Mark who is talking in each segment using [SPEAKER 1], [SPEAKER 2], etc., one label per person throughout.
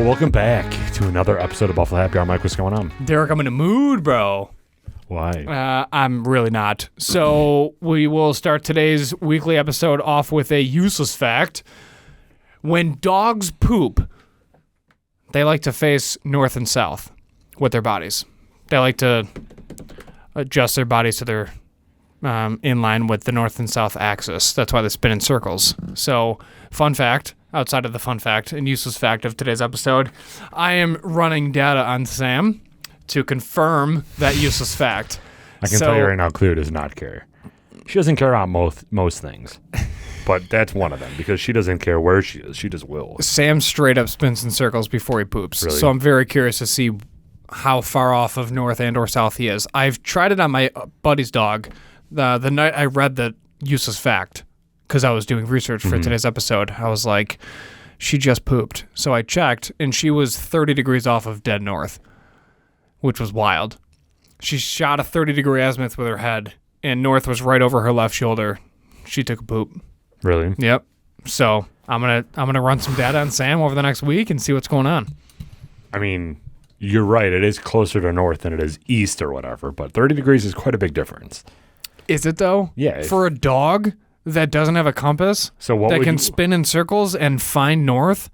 [SPEAKER 1] Welcome back to another episode of Buffalo Happy Hour. Mike, what's going on?
[SPEAKER 2] Derek, I'm in a mood, bro.
[SPEAKER 1] Why?
[SPEAKER 2] I'm really not. So we will start today's weekly episode off with a useless fact. When dogs poop, they like to face north and south with their bodies. They like to adjust their bodies to their in line with the north and south axis. That's why they spin in circles. So, fun fact, outside of the fun fact and useless fact of today's episode, I am running data on Sam to confirm that useless fact.
[SPEAKER 1] I can tell you right now, Cleo does not care. She doesn't care about most things. But that's one of them, because she doesn't care where she is. She just will.
[SPEAKER 2] Sam straight up spins in circles before he poops.
[SPEAKER 1] Really?
[SPEAKER 2] So I'm very curious to see how far off of north and or south he is. I've tried it on my buddy's dog the night I read the useless fact, because I was doing research for today's episode. I was like, she just pooped. So I checked, and she was 30 degrees off of dead north, which was wild. She shot a 30-degree azimuth with her head, and north was right over her left shoulder. She took a poop.
[SPEAKER 1] Really?
[SPEAKER 2] Yep. So I'm gonna run some data on Sam over the next week and see what's going on.
[SPEAKER 1] I mean, you're right. It is closer to north than it is east or whatever, but 30 degrees is quite a big difference.
[SPEAKER 2] Is it though?
[SPEAKER 1] Yeah.
[SPEAKER 2] For a dog that doesn't have a compass,
[SPEAKER 1] So what
[SPEAKER 2] that
[SPEAKER 1] would
[SPEAKER 2] can
[SPEAKER 1] you-
[SPEAKER 2] spin in circles and find north.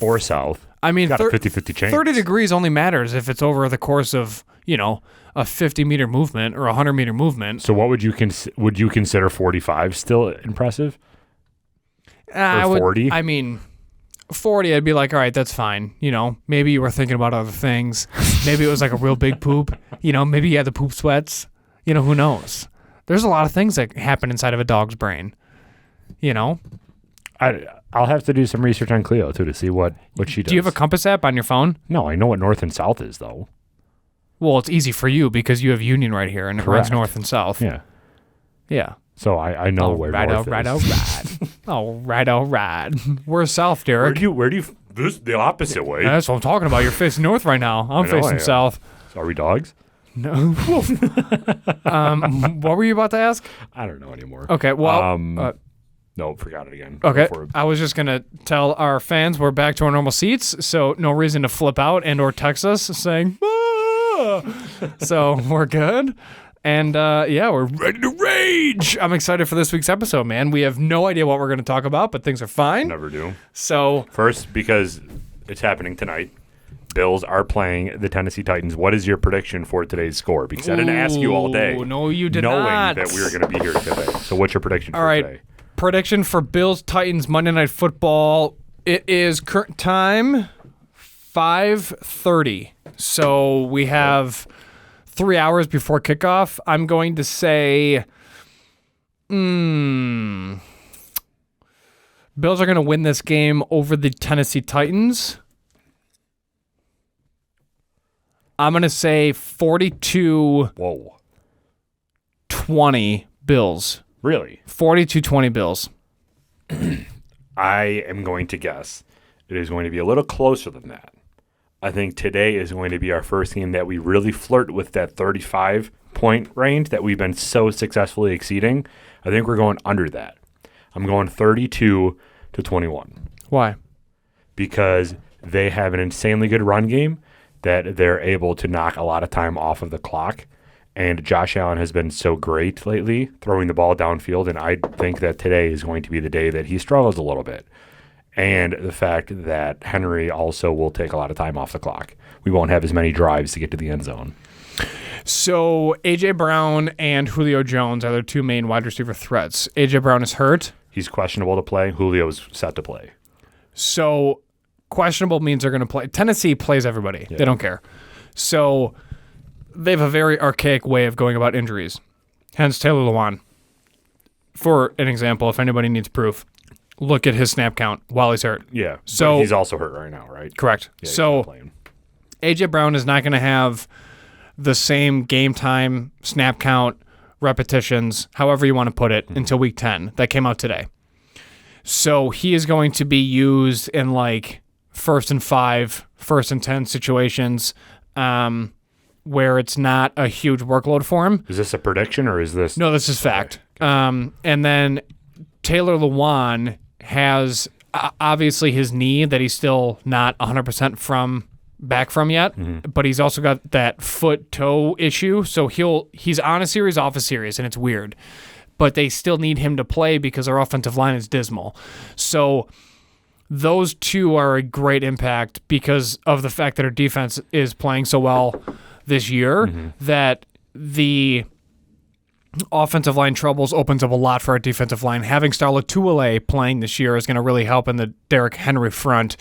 [SPEAKER 1] Or south.
[SPEAKER 2] I mean,
[SPEAKER 1] Got a 50-50 chance.
[SPEAKER 2] 30 degrees only matters if it's over the course of, a 50-meter movement or a 100-meter movement.
[SPEAKER 1] So what would you would you consider 45 still impressive?
[SPEAKER 2] I
[SPEAKER 1] Or 40?
[SPEAKER 2] I mean, 40, I'd be like, all right, that's fine. Maybe you were thinking about other things. Maybe it was like a real big poop. Maybe you had the poop sweats. Who knows? There's a lot of things that happen inside of a dog's brain.
[SPEAKER 1] I'll have to do some research on Cleo, too, to see what she does.
[SPEAKER 2] Do you have a compass app on your phone?
[SPEAKER 1] No, I know what north and south is, though.
[SPEAKER 2] Well, it's easy for you because you have Union right here, and it runs
[SPEAKER 1] Correct.
[SPEAKER 2] north and south.
[SPEAKER 1] Yeah.
[SPEAKER 2] Yeah.
[SPEAKER 1] So I know where north is.
[SPEAKER 2] All right. Where's south, Derek?
[SPEAKER 1] Where do you this the opposite way?
[SPEAKER 2] That's what I'm talking about. You're facing north right now. I'm facing south.
[SPEAKER 1] So are we dogs?
[SPEAKER 2] No. What were you about to ask?
[SPEAKER 1] I don't know anymore.
[SPEAKER 2] Okay, well...
[SPEAKER 1] No, forgot it again.
[SPEAKER 2] okay,
[SPEAKER 1] Before-
[SPEAKER 2] I was just going to tell our fans we're back to our normal seats, so no reason to flip out and or text us saying, "Ah!" So we're good. And we're ready to rage. I'm excited for this week's episode, man. We have no idea what we're going to talk about, but things are fine.
[SPEAKER 1] Never do.
[SPEAKER 2] So
[SPEAKER 1] First, because it's happening tonight, Bills are playing the Tennessee Titans. What is your prediction for today's score? Because I didn't ask you all day.
[SPEAKER 2] No, you did
[SPEAKER 1] knowing
[SPEAKER 2] not.
[SPEAKER 1] that we were going to be here today. So what's your prediction
[SPEAKER 2] All
[SPEAKER 1] for
[SPEAKER 2] right.
[SPEAKER 1] today?
[SPEAKER 2] Prediction for Bills-Titans Monday Night Football. It is current time 5:30. So we have 3 hours before kickoff. I'm going to say Bills are going to win this game over the Tennessee Titans. I'm going to say 42-20 Bills.
[SPEAKER 1] Really?
[SPEAKER 2] 42-20 Bills.
[SPEAKER 1] I am going to guess it is going to be a little closer than that. I think today is going to be our first game that we really flirt with that 35-point range that we've been so successfully exceeding. I think we're going under that. I'm going 32-21.
[SPEAKER 2] Why?
[SPEAKER 1] Because they have an insanely good run game that they're able to knock a lot of time off of the clock. And Josh Allen has been so great lately throwing the ball downfield, and I think that today is going to be the day that he struggles a little bit. And the fact that Henry also will take a lot of time off the clock. We won't have as many drives to get to the end zone.
[SPEAKER 2] So A.J. Brown and Julio Jones are their two main wide receiver threats. A.J. Brown is hurt.
[SPEAKER 1] He's questionable to play. Julio's set to play.
[SPEAKER 2] So questionable means they're going to play. Tennessee plays everybody.
[SPEAKER 1] Yeah.
[SPEAKER 2] They don't care. So they have a very archaic way of going about injuries. Hence Taylor Lewan. For an example, if anybody needs proof, look at his snap count while he's hurt.
[SPEAKER 1] Yeah.
[SPEAKER 2] So
[SPEAKER 1] but he's also hurt right now, right?
[SPEAKER 2] Correct.
[SPEAKER 1] Yeah, he's
[SPEAKER 2] so
[SPEAKER 1] not playing.
[SPEAKER 2] A.J. Brown is not going to have the same game time, snap count, repetitions, however you want to put it, until week 10. That came out today. So he is going to be used in like 1st and 5, 1st and 10 situations where it's not a huge workload for him.
[SPEAKER 1] Is this a prediction or is this?
[SPEAKER 2] No, this is fact. And then Taylor Lewan has obviously his knee that he's still not 100% back from yet, but he's also got that foot-toe issue, so he's on a series, off a series, and it's weird. But they still need him to play because our offensive line is dismal. So those two are a great impact because of the fact that our defense is playing so well this year that the offensive line troubles opens up a lot for our defensive line. Having Starla Tuale playing this year is going to really help in the Derrick Henry front.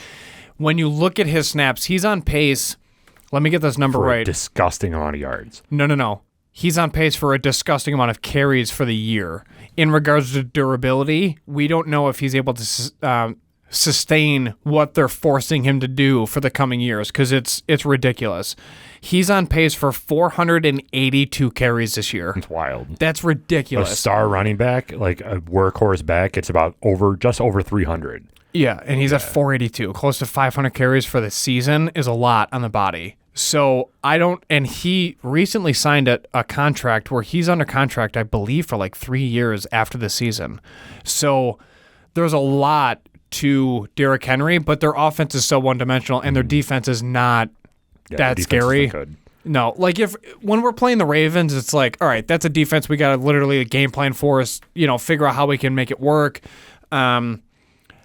[SPEAKER 2] When you look at his snaps, he's on pace. Let me get this number right.
[SPEAKER 1] A disgusting amount of yards.
[SPEAKER 2] No. He's on pace for a disgusting amount of carries for the year. In regards to durability, we don't know if he's able to sustain what they're forcing him to do for the coming years because it's ridiculous. He's on pace for 482 carries this year.
[SPEAKER 1] It's wild.
[SPEAKER 2] That's ridiculous.
[SPEAKER 1] A star running back, like a workhorse back, it's about just over 300.
[SPEAKER 2] Yeah, and he's at 482. Close to 500 carries for the season is a lot on the body. So and he recently signed a contract where he's under contract, I believe, for like 3 years after the season. So there's a lot to Derrick Henry, but their offense is so one-dimensional and their defense is not that scary. No, like when we're playing the Ravens, it's like, all right, that's a defense we got to literally a game plan for us, figure out how we can make it work.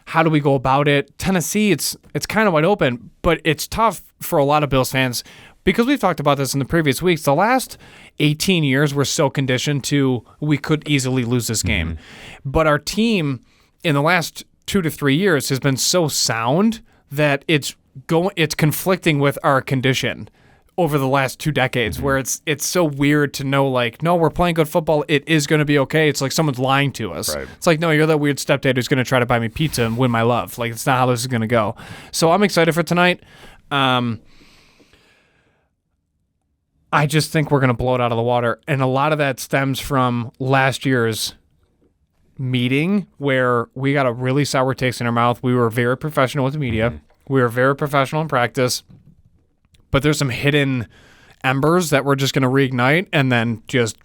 [SPEAKER 2] How do we go about it? Tennessee, it's kind of wide open, but it's tough for a lot of Bills fans because we've talked about this in the previous weeks. The last 18 years, we're so conditioned to we could easily lose this game. But our team in the last 2 to 3 years has been so sound that it's conflicting with our condition over the last 2 decades where it's so weird to know, like, no, we're playing good football. It is going to be okay. It's like someone's lying to us. Right. It's like, no, you're that weird stepdad who's going to try to buy me pizza and win my love. Like, it's not how this is going to go. So I'm excited for tonight. I just think we're going to blow it out of the water. And a lot of that stems from last year's meeting where we got a really sour taste in our mouth. We were very professional with the media. We were very professional in practice. But there's some hidden embers that we're just going to reignite and then just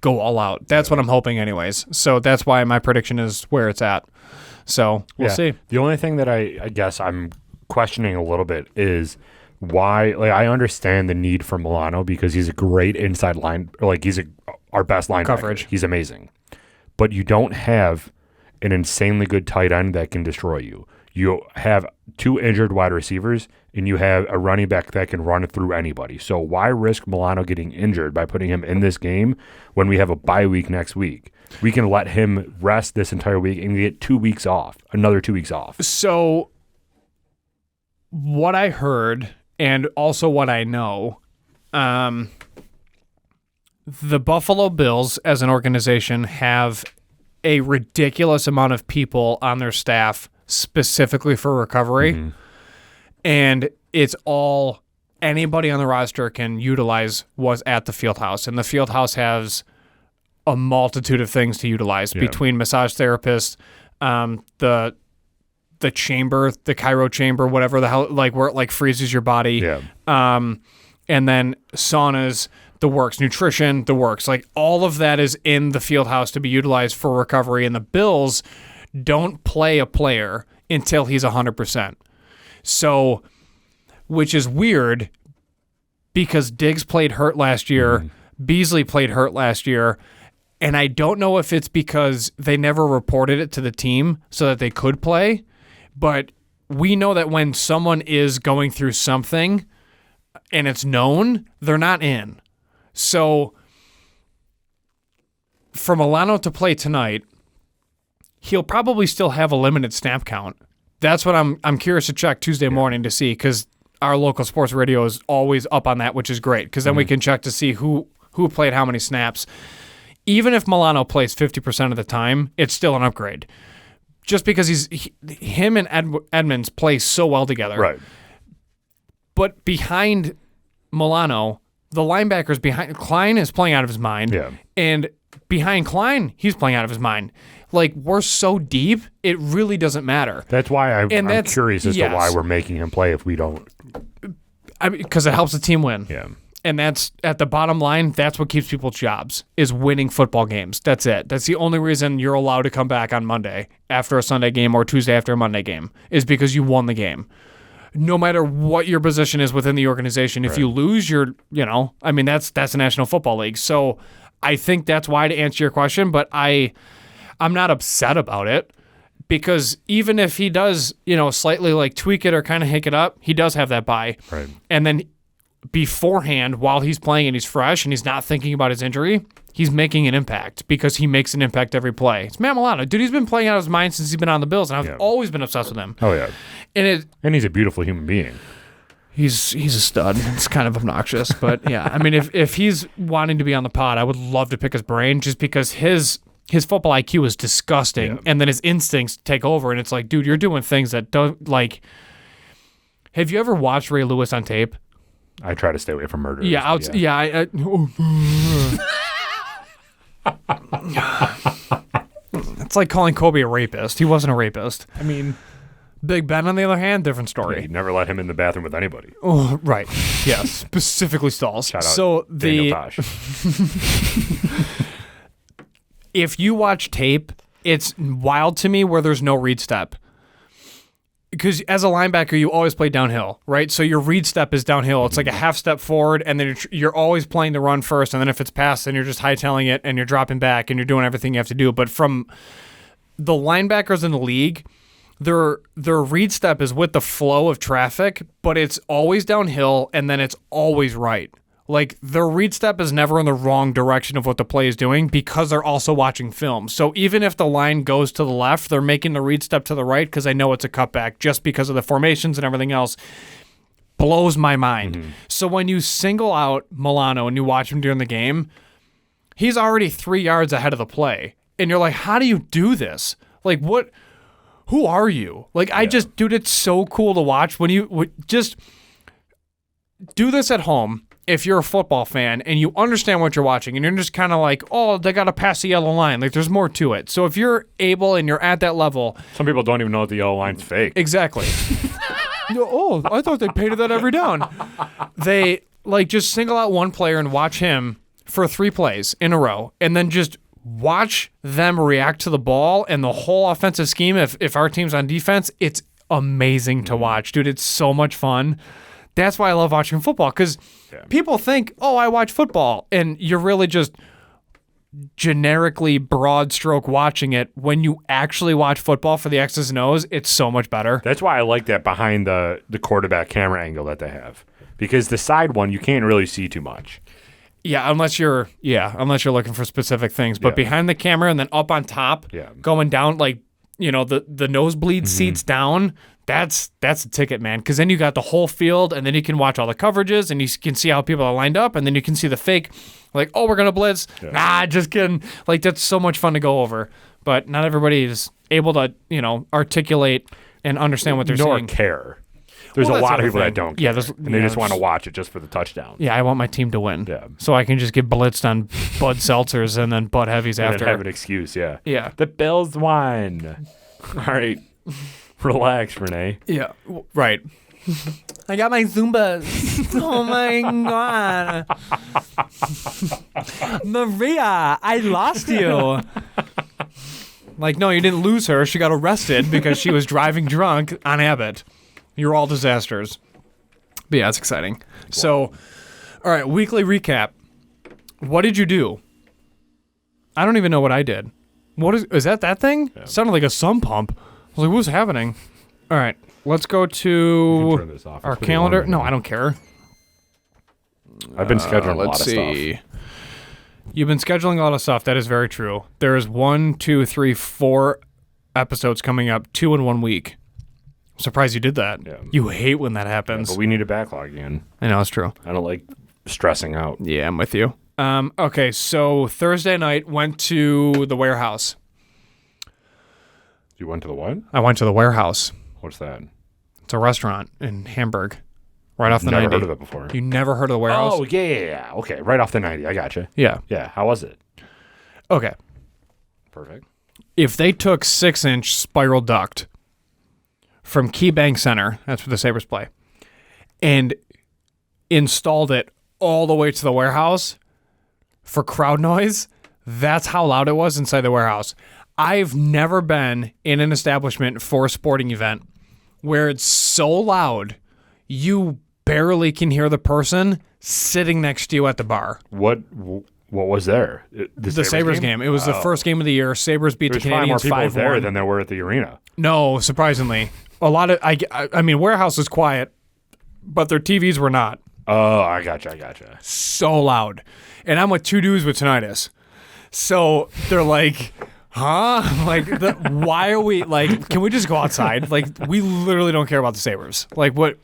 [SPEAKER 2] go all out. That's what I'm hoping anyways. So that's why my prediction is where it's at. So we'll see.
[SPEAKER 1] The only thing that I guess I'm questioning a little bit is why, like, I understand the need for Milano because he's a great inside line, like he's our best linebacker.
[SPEAKER 2] Coverage.
[SPEAKER 1] He's amazing. But you don't have an insanely good tight end that can destroy you. You have 2 injured wide receivers, and you have a running back that can run through anybody. So why risk Milano getting injured by putting him in this game when we have a bye week next week? We can let him rest this entire week and get 2 weeks off, another 2 weeks off.
[SPEAKER 2] So what I heard and also what I know, the Buffalo Bills as an organization have a ridiculous amount of people on their staff specifically for recovery. And it's all anybody on the roster can utilize was at the field house. And the field house has a multitude of things to utilize between massage therapists, the chamber, the cryo chamber, whatever the hell, like where it like freezes your body. And then saunas, the works, nutrition, the works. Like all of that is in the field house to be utilized for recovery. And the Bills don't play a player until he's 100%. So, which is weird because Diggs played hurt last year, Beasley played hurt last year, and I don't know if it's because they never reported it to the team so that they could play, but we know that when someone is going through something and it's known, they're not in. So, for Milano to play tonight, he'll probably still have a limited snap count. That's what I'm curious to check Tuesday morning to see because our local sports radio is always up on that, which is great because then we can check to see who played how many snaps. Even if Milano plays 50% of the time, it's still an upgrade. Just because him and Edmonds play so well together.
[SPEAKER 1] Right.
[SPEAKER 2] But behind Milano, the linebackers behind Klein is playing out of his mind.
[SPEAKER 1] Yeah.
[SPEAKER 2] And behind Klein, he's playing out of his mind. Like, we're so deep, it really doesn't matter.
[SPEAKER 1] That's why I'm curious as to why we're making him play if we don't.
[SPEAKER 2] Because it helps the team win.
[SPEAKER 1] Yeah.
[SPEAKER 2] And that's at the bottom line. That's what keeps people's jobs is winning football games. That's it. That's the only reason you're allowed to come back on Monday after a Sunday game or Tuesday after a Monday game is because you won the game. No matter what your position is within the organization, if you lose, that's the National Football League. So I think that's why, to answer your question, but I'm not upset about it because even if he does, slightly like tweak it or kind of hick it up, he does have that bye.
[SPEAKER 1] Right.
[SPEAKER 2] And then beforehand, while he's playing and he's fresh and he's not thinking about his injury, he's making an impact because he makes an impact every play. It's Matt Milano. Dude, he's been playing out of his mind since he's been on the Bills, and I've always been obsessed with him.
[SPEAKER 1] Oh, yeah.
[SPEAKER 2] And
[SPEAKER 1] he's a beautiful human being.
[SPEAKER 2] He's a stud. It's kind of obnoxious, but yeah. I mean, if he's wanting to be on the pod, I would love to pick his brain just because his football IQ is disgusting, and then his instincts take over, and it's like, dude, you're doing things that don't, like, have you ever watched Ray Lewis on tape?
[SPEAKER 1] I try to stay away from murder.
[SPEAKER 2] It's like calling Kobe a rapist. He wasn't a rapist.
[SPEAKER 1] I mean,
[SPEAKER 2] Big Ben, on the other hand, different story.
[SPEAKER 1] He'd never let him in the bathroom with anybody.
[SPEAKER 2] Oh, right. Yes. Specifically stalls.
[SPEAKER 1] Shout out Daniel Tosh.
[SPEAKER 2] If you watch tape, it's wild to me where there's no read step. Because as a linebacker, you always play downhill, right? So your read step is downhill. It's like a half step forward, and then you're always playing the run first, and then if it's passed, then you're just hightailing it, and you're dropping back, and you're doing everything you have to do. But from the linebackers in the league, their read step is with the flow of traffic, but it's always downhill, and then it's always right. Like, their read step is never in the wrong direction of what the play is doing because they're also watching film. So even if the line goes to the left, they're making the read step to the right because they know it's a cutback just because of the formations and everything else. Blows my mind. Mm-hmm. So when you single out Milano and you watch him during the game, he's already 3 yards ahead of the play. And you're like, how do you do this? Like, what? Who are you? Like, dude, it's so cool to watch when you just do this at home. If you're a football fan and you understand what you're watching and you're just kind of like, oh, they got to pass the yellow line. Like, there's more to it. So if you're able and you're at that level.
[SPEAKER 1] Some people don't even know that the yellow line's fake.
[SPEAKER 2] Exactly. Oh, I thought they painted that every down. They, just single out one player and watch him for 3 plays in a row and then just watch them react to the ball and the whole offensive scheme. If our team's on defense, it's amazing to watch. Dude, it's so much fun. That's why I love watching football, because people think, oh, I watch football, and you're really just generically broad stroke watching it. When you actually watch football for the X's and O's, it's so much better.
[SPEAKER 1] That's why I like that behind the quarterback camera angle that they have, because the side one, you can't really see too much.
[SPEAKER 2] Yeah, unless you're looking for specific things. But behind the camera and then up on top, going down, the nosebleed seats down, that's a ticket, man. Because then you got the whole field, and then you can watch all the coverages, and you can see how people are lined up, and then you can see the fake, like, oh, we're going to blitz. Yeah. Nah, just kidding. Like, that's so much fun to go over. But not everybody is able to, articulate and understand what they're saying.
[SPEAKER 1] Nor care. There's a lot of people that don't care. And they just want to watch it just for the touchdown.
[SPEAKER 2] Yeah, I want my team to win. Yeah. So I can just get blitzed on Bud Seltzers and then Bud Heavies after.
[SPEAKER 1] And have an excuse, yeah.
[SPEAKER 2] Yeah.
[SPEAKER 1] The Bills won. All right. Relax, Renee.
[SPEAKER 2] Yeah, right. I got my Zumbas. Oh, my God. Maria, I lost you. Like, no, you didn't lose her. She got arrested because she was driving drunk on Abbott. You're all disasters. But yeah, it's exciting. So, all right, weekly recap. What did you do? I don't even know what I did. What is that thing? Yeah. It sounded like a sump pump. I was like, what's happening? All right, let's go to our calendar. No, I don't care.
[SPEAKER 1] I've been scheduling a lot of stuff.
[SPEAKER 2] You've been scheduling a lot of stuff. That is very true. There is 1, 2, 3, 4 episodes coming up, 2 in 1 week. I'm surprised you did that. Yeah. You hate when that happens.
[SPEAKER 1] But we need a backlog again.
[SPEAKER 2] I know, it's true.
[SPEAKER 1] I don't like stressing out.
[SPEAKER 2] Yeah, I'm with you. Okay, so Thursday night, went to the warehouse.
[SPEAKER 1] You went to the what?
[SPEAKER 2] I went to the warehouse.
[SPEAKER 1] What's that?
[SPEAKER 2] It's a restaurant in Hamburg, right off the 90.
[SPEAKER 1] Never heard of it before.
[SPEAKER 2] You never heard of the warehouse?
[SPEAKER 1] Oh, yeah. Okay, right off the 90. I gotcha.
[SPEAKER 2] Yeah.
[SPEAKER 1] Yeah, how was it?
[SPEAKER 2] Okay.
[SPEAKER 1] Perfect.
[SPEAKER 2] If they took 6-inch spiral duct from KeyBank Center, that's where the Sabres play, and installed it all the way to the warehouse for crowd noise. That's how loud it was inside the warehouse. I've never been in an establishment for a sporting event where it's so loud you barely can hear the person sitting next to you at the bar.
[SPEAKER 1] What was there?
[SPEAKER 2] The Sabres game. It was the first game of the year. Sabres beat the Canadiens 5-1.
[SPEAKER 1] There's 5 more people there than there were at the arena.
[SPEAKER 2] No, surprisingly. A lot of I mean, warehouse was quiet, but their TVs were not.
[SPEAKER 1] Oh, I gotcha.
[SPEAKER 2] So loud. And I'm with 2 dudes with tinnitus. So they're like, huh? Like, why are we, like, can we just go outside? Like, we literally don't care about the Sabres. Like, what?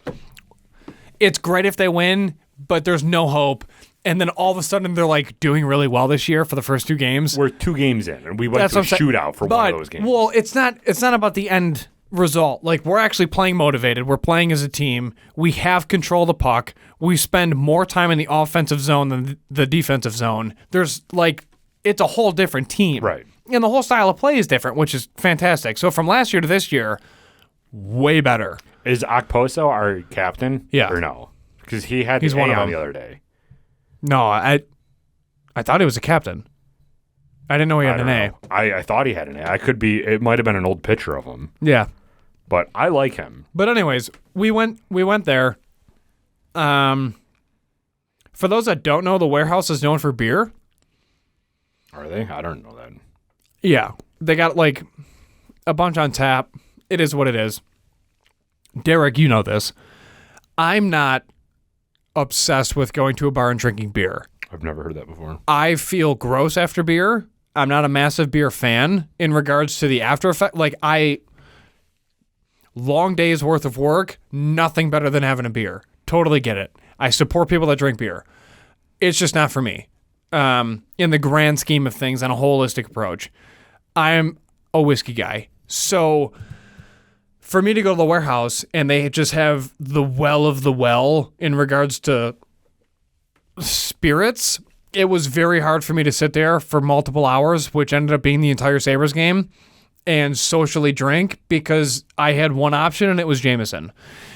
[SPEAKER 2] It's great if they win, but there's no hope. And then all of a sudden they're, like, doing really well this year for the first 2 games.
[SPEAKER 1] We're 2 games in, and we went to a shootout for one of those games.
[SPEAKER 2] Well, it's not about the end result. Like, we're actually playing motivated. We're playing as a team. We have control of the puck. We spend more time in the offensive zone than the defensive zone. There's, like, it's a whole different team.
[SPEAKER 1] Right.
[SPEAKER 2] And the whole style of play is different, which is fantastic. So from last year to this year, way better.
[SPEAKER 1] Is Okposo our captain?
[SPEAKER 2] Yeah.
[SPEAKER 1] Or no? Because he's
[SPEAKER 2] one of them
[SPEAKER 1] the other day.
[SPEAKER 2] No, I thought he was a captain. I didn't know he had an A.
[SPEAKER 1] I thought he had an A. It might have been an old picture of him.
[SPEAKER 2] Yeah.
[SPEAKER 1] But I like him.
[SPEAKER 2] But anyways, we went there. For those that don't know, the warehouse is known for beer.
[SPEAKER 1] Are they? I don't know that.
[SPEAKER 2] Yeah. They got like a bunch on tap. It is what it is. Derek, you know this. I'm not obsessed with going to a bar and drinking beer.
[SPEAKER 1] I've never heard that before.
[SPEAKER 2] I feel gross after beer. I'm not a massive beer fan in regards to the after effect. Like, long days worth of work, nothing better than having a beer. Totally get it. I support people that drink beer. It's just not for me. In the grand scheme of things, on a holistic approach, I'm a whiskey guy. So for me to go to the warehouse and they just have the well of the well in regards to spirits, it was very hard for me to sit there for multiple hours, which ended up being the entire Sabres game, and socially drink because I had one option and it was Jameson.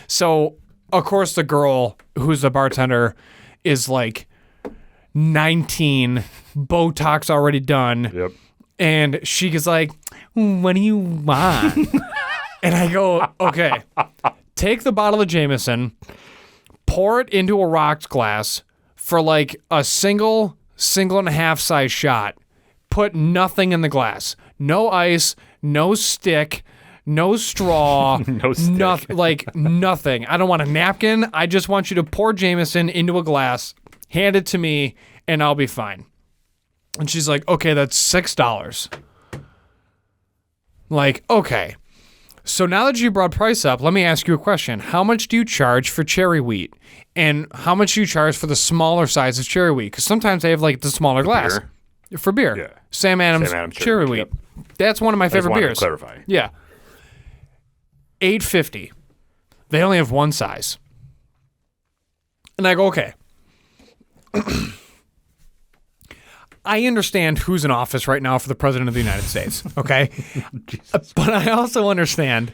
[SPEAKER 2] So, of course, the girl who's the bartender is like 19, Botox already done.
[SPEAKER 1] Yep.
[SPEAKER 2] And she is like, what do you want? And I go, okay, take the bottle of Jameson, pour it into a rocks glass for like a single and a half size shot. Put nothing in the glass. No ice, no stick, no straw,
[SPEAKER 1] No stick.
[SPEAKER 2] nothing. I don't want a napkin. I just want you to pour Jameson into a glass, hand it to me, and I'll be fine. And she's like, okay, that's $6. Like, okay. So now that you brought price up, let me ask you a question. How much do you charge for cherry wheat? And how much do you charge for the smaller size of cherry wheat? Because sometimes they have like the smaller glass.
[SPEAKER 1] Beer?
[SPEAKER 2] For beer.
[SPEAKER 1] Yeah.
[SPEAKER 2] Sam Adams cherry wheat.
[SPEAKER 1] Yep.
[SPEAKER 2] That's one of my favorite beers.
[SPEAKER 1] To clarify.
[SPEAKER 2] Yeah. $8.50. They only have one size. And I go, okay. I understand who's in office right now for the President of the United States, okay? But I also understand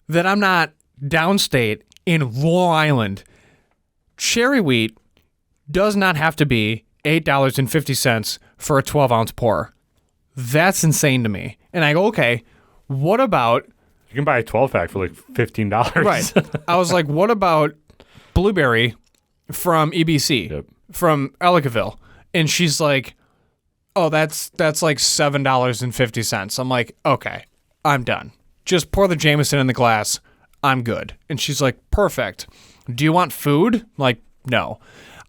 [SPEAKER 2] that I'm not downstate in Long Island. Cherry wheat does not have to be $8.50 for a 12-ounce pour. That's insane to me. And I go, okay, what about...
[SPEAKER 1] You can buy a 12-pack for like $15.
[SPEAKER 2] Right. I was like, what about Blueberry from EBC,
[SPEAKER 1] Yep.
[SPEAKER 2] from Ellicottville? And she's like, oh, that's like $7.50. I'm like, okay, I'm done. Just pour the Jameson in the glass. I'm good. And she's like, perfect. Do you want food? Like, no.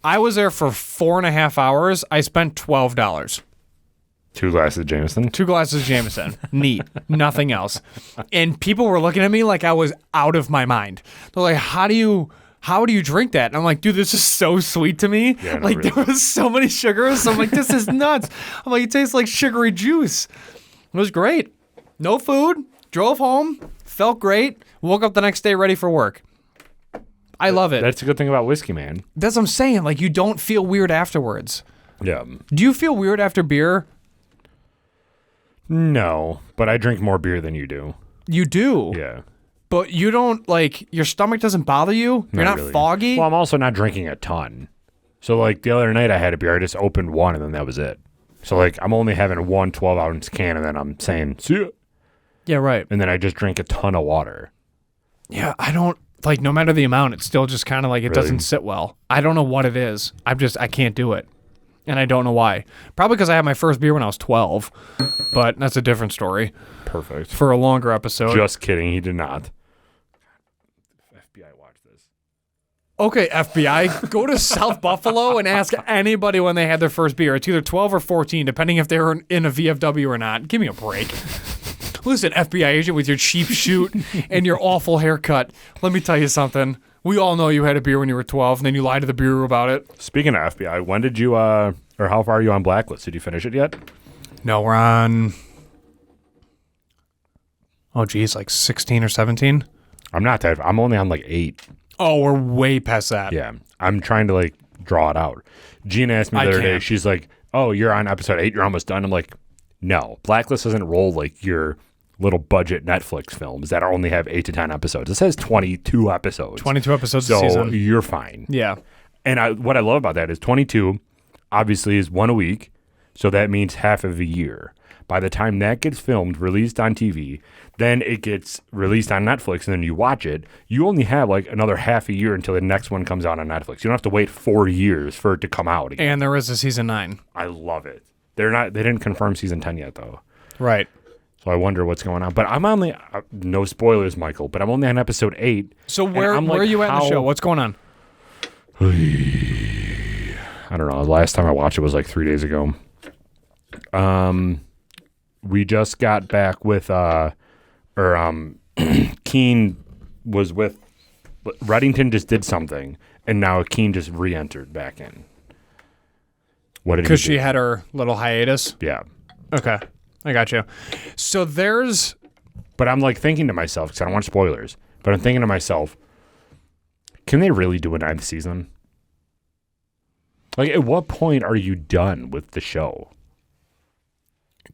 [SPEAKER 2] I was there for 4.5 hours. I spent $12.
[SPEAKER 1] 2 glasses of Jameson.
[SPEAKER 2] 2 glasses of Jameson. Neat. Nothing else. And people were looking at me like I was out of my mind. They're like, how do you drink that? And I'm like, dude, this is so sweet to me.
[SPEAKER 1] Yeah, no,
[SPEAKER 2] like,
[SPEAKER 1] really.
[SPEAKER 2] there was so many sugars. I'm like, this is nuts. I'm like, it tastes like sugary juice. It was great. No food. Drove home. Felt great. Woke up the next day ready for work. I love it.
[SPEAKER 1] That's a good thing about whiskey, man.
[SPEAKER 2] That's what I'm saying. Like, you don't feel weird afterwards.
[SPEAKER 1] Yeah.
[SPEAKER 2] Do you feel weird after beer?
[SPEAKER 1] No, but I drink more beer than you do.
[SPEAKER 2] You do.
[SPEAKER 1] Yeah.
[SPEAKER 2] But you don't, like, your stomach doesn't bother you? You're not
[SPEAKER 1] really.
[SPEAKER 2] foggy?
[SPEAKER 1] Well, I'm also not drinking a ton. So, like, the other night I had a beer. I just opened one, and then that was it. So, like, I'm only having one 12-ounce can, and then I'm saying, see ya.
[SPEAKER 2] Yeah, right.
[SPEAKER 1] And then I just drink a ton of water.
[SPEAKER 2] Yeah, I don't, like, no matter the amount, it's still just kind of like it
[SPEAKER 1] Really?
[SPEAKER 2] doesn't sit well. I don't know what it is. I can't do it. And I don't know why. Probably because I had my first beer when I was 12, but that's a different story
[SPEAKER 1] Perfect.
[SPEAKER 2] for a longer episode.
[SPEAKER 1] Just kidding. He did not. FBI, watch this.
[SPEAKER 2] Okay, FBI, go to South Buffalo and ask anybody when they had their first beer. It's either 12 or 14, depending if they were in a VFW or not. Give me a break. Listen, FBI agent with your cheap shoot and your awful haircut. Let me tell you something. We all know you had a beer when you were 12, and then you lied to the bureau about it.
[SPEAKER 1] Speaking of FBI, when did you, or how far are you on Blacklist? Did you finish it yet?
[SPEAKER 2] No, we're on, oh, geez, like 16 or 17?
[SPEAKER 1] I'm not that. I'm only on like 8.
[SPEAKER 2] Oh, we're way past that.
[SPEAKER 1] Yeah. I'm trying to like draw it out. Gina asked me the other day, she's like, oh, you're on episode 8. You're almost done. I'm like, no. Blacklist doesn't roll like your little budget Netflix films that only have 8 to 10 episodes. It says 22 episodes.
[SPEAKER 2] 22 episodes a
[SPEAKER 1] So
[SPEAKER 2] season.
[SPEAKER 1] you're fine.
[SPEAKER 2] Yeah.
[SPEAKER 1] And what I love about that is 22 obviously is one a week. So that means half of a year. By the time that gets filmed, released on TV, then it gets released on Netflix, and then you watch it, you only have like another half a year until the next one comes out on Netflix. You don't have to wait 4 years for it to come out again.
[SPEAKER 2] And there is a season 9.
[SPEAKER 1] I love it. They didn't confirm season 10 yet though.
[SPEAKER 2] Right.
[SPEAKER 1] So I wonder what's going on. But I'm only, no spoilers, Michael, but I'm only on episode 8.
[SPEAKER 2] So where are you at in the show? What's going on?
[SPEAKER 1] I don't know. The last time I watched it was like 3 days ago. We just got back with, Keen was with, Reddington just did something, and now Keen just re-entered back in. What did he do?
[SPEAKER 2] Because she had her little hiatus?
[SPEAKER 1] Yeah.
[SPEAKER 2] Okay. I got you. So there's...
[SPEAKER 1] But I'm like thinking to myself, because I don't want spoilers, but I'm thinking to myself, can they really do a 9th season? Like, at what point are you done with the show?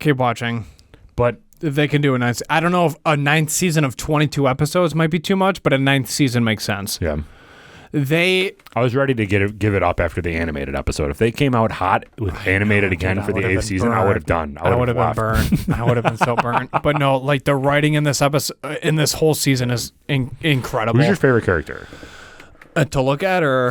[SPEAKER 2] Keep watching.
[SPEAKER 1] But
[SPEAKER 2] If they can do a 9th... I don't know if a 9th season of 22 episodes might be too much, but a 9th season makes sense.
[SPEAKER 1] yeah,
[SPEAKER 2] They...
[SPEAKER 1] I was ready to give it up after the animated episode. If they came out hot with animated again for the 8th season, I would have done.
[SPEAKER 2] I would have been burnt. I would have been so burnt. But no, like the writing in this episode, in this whole season is incredible.
[SPEAKER 1] Who's your favorite character?
[SPEAKER 2] To look at, or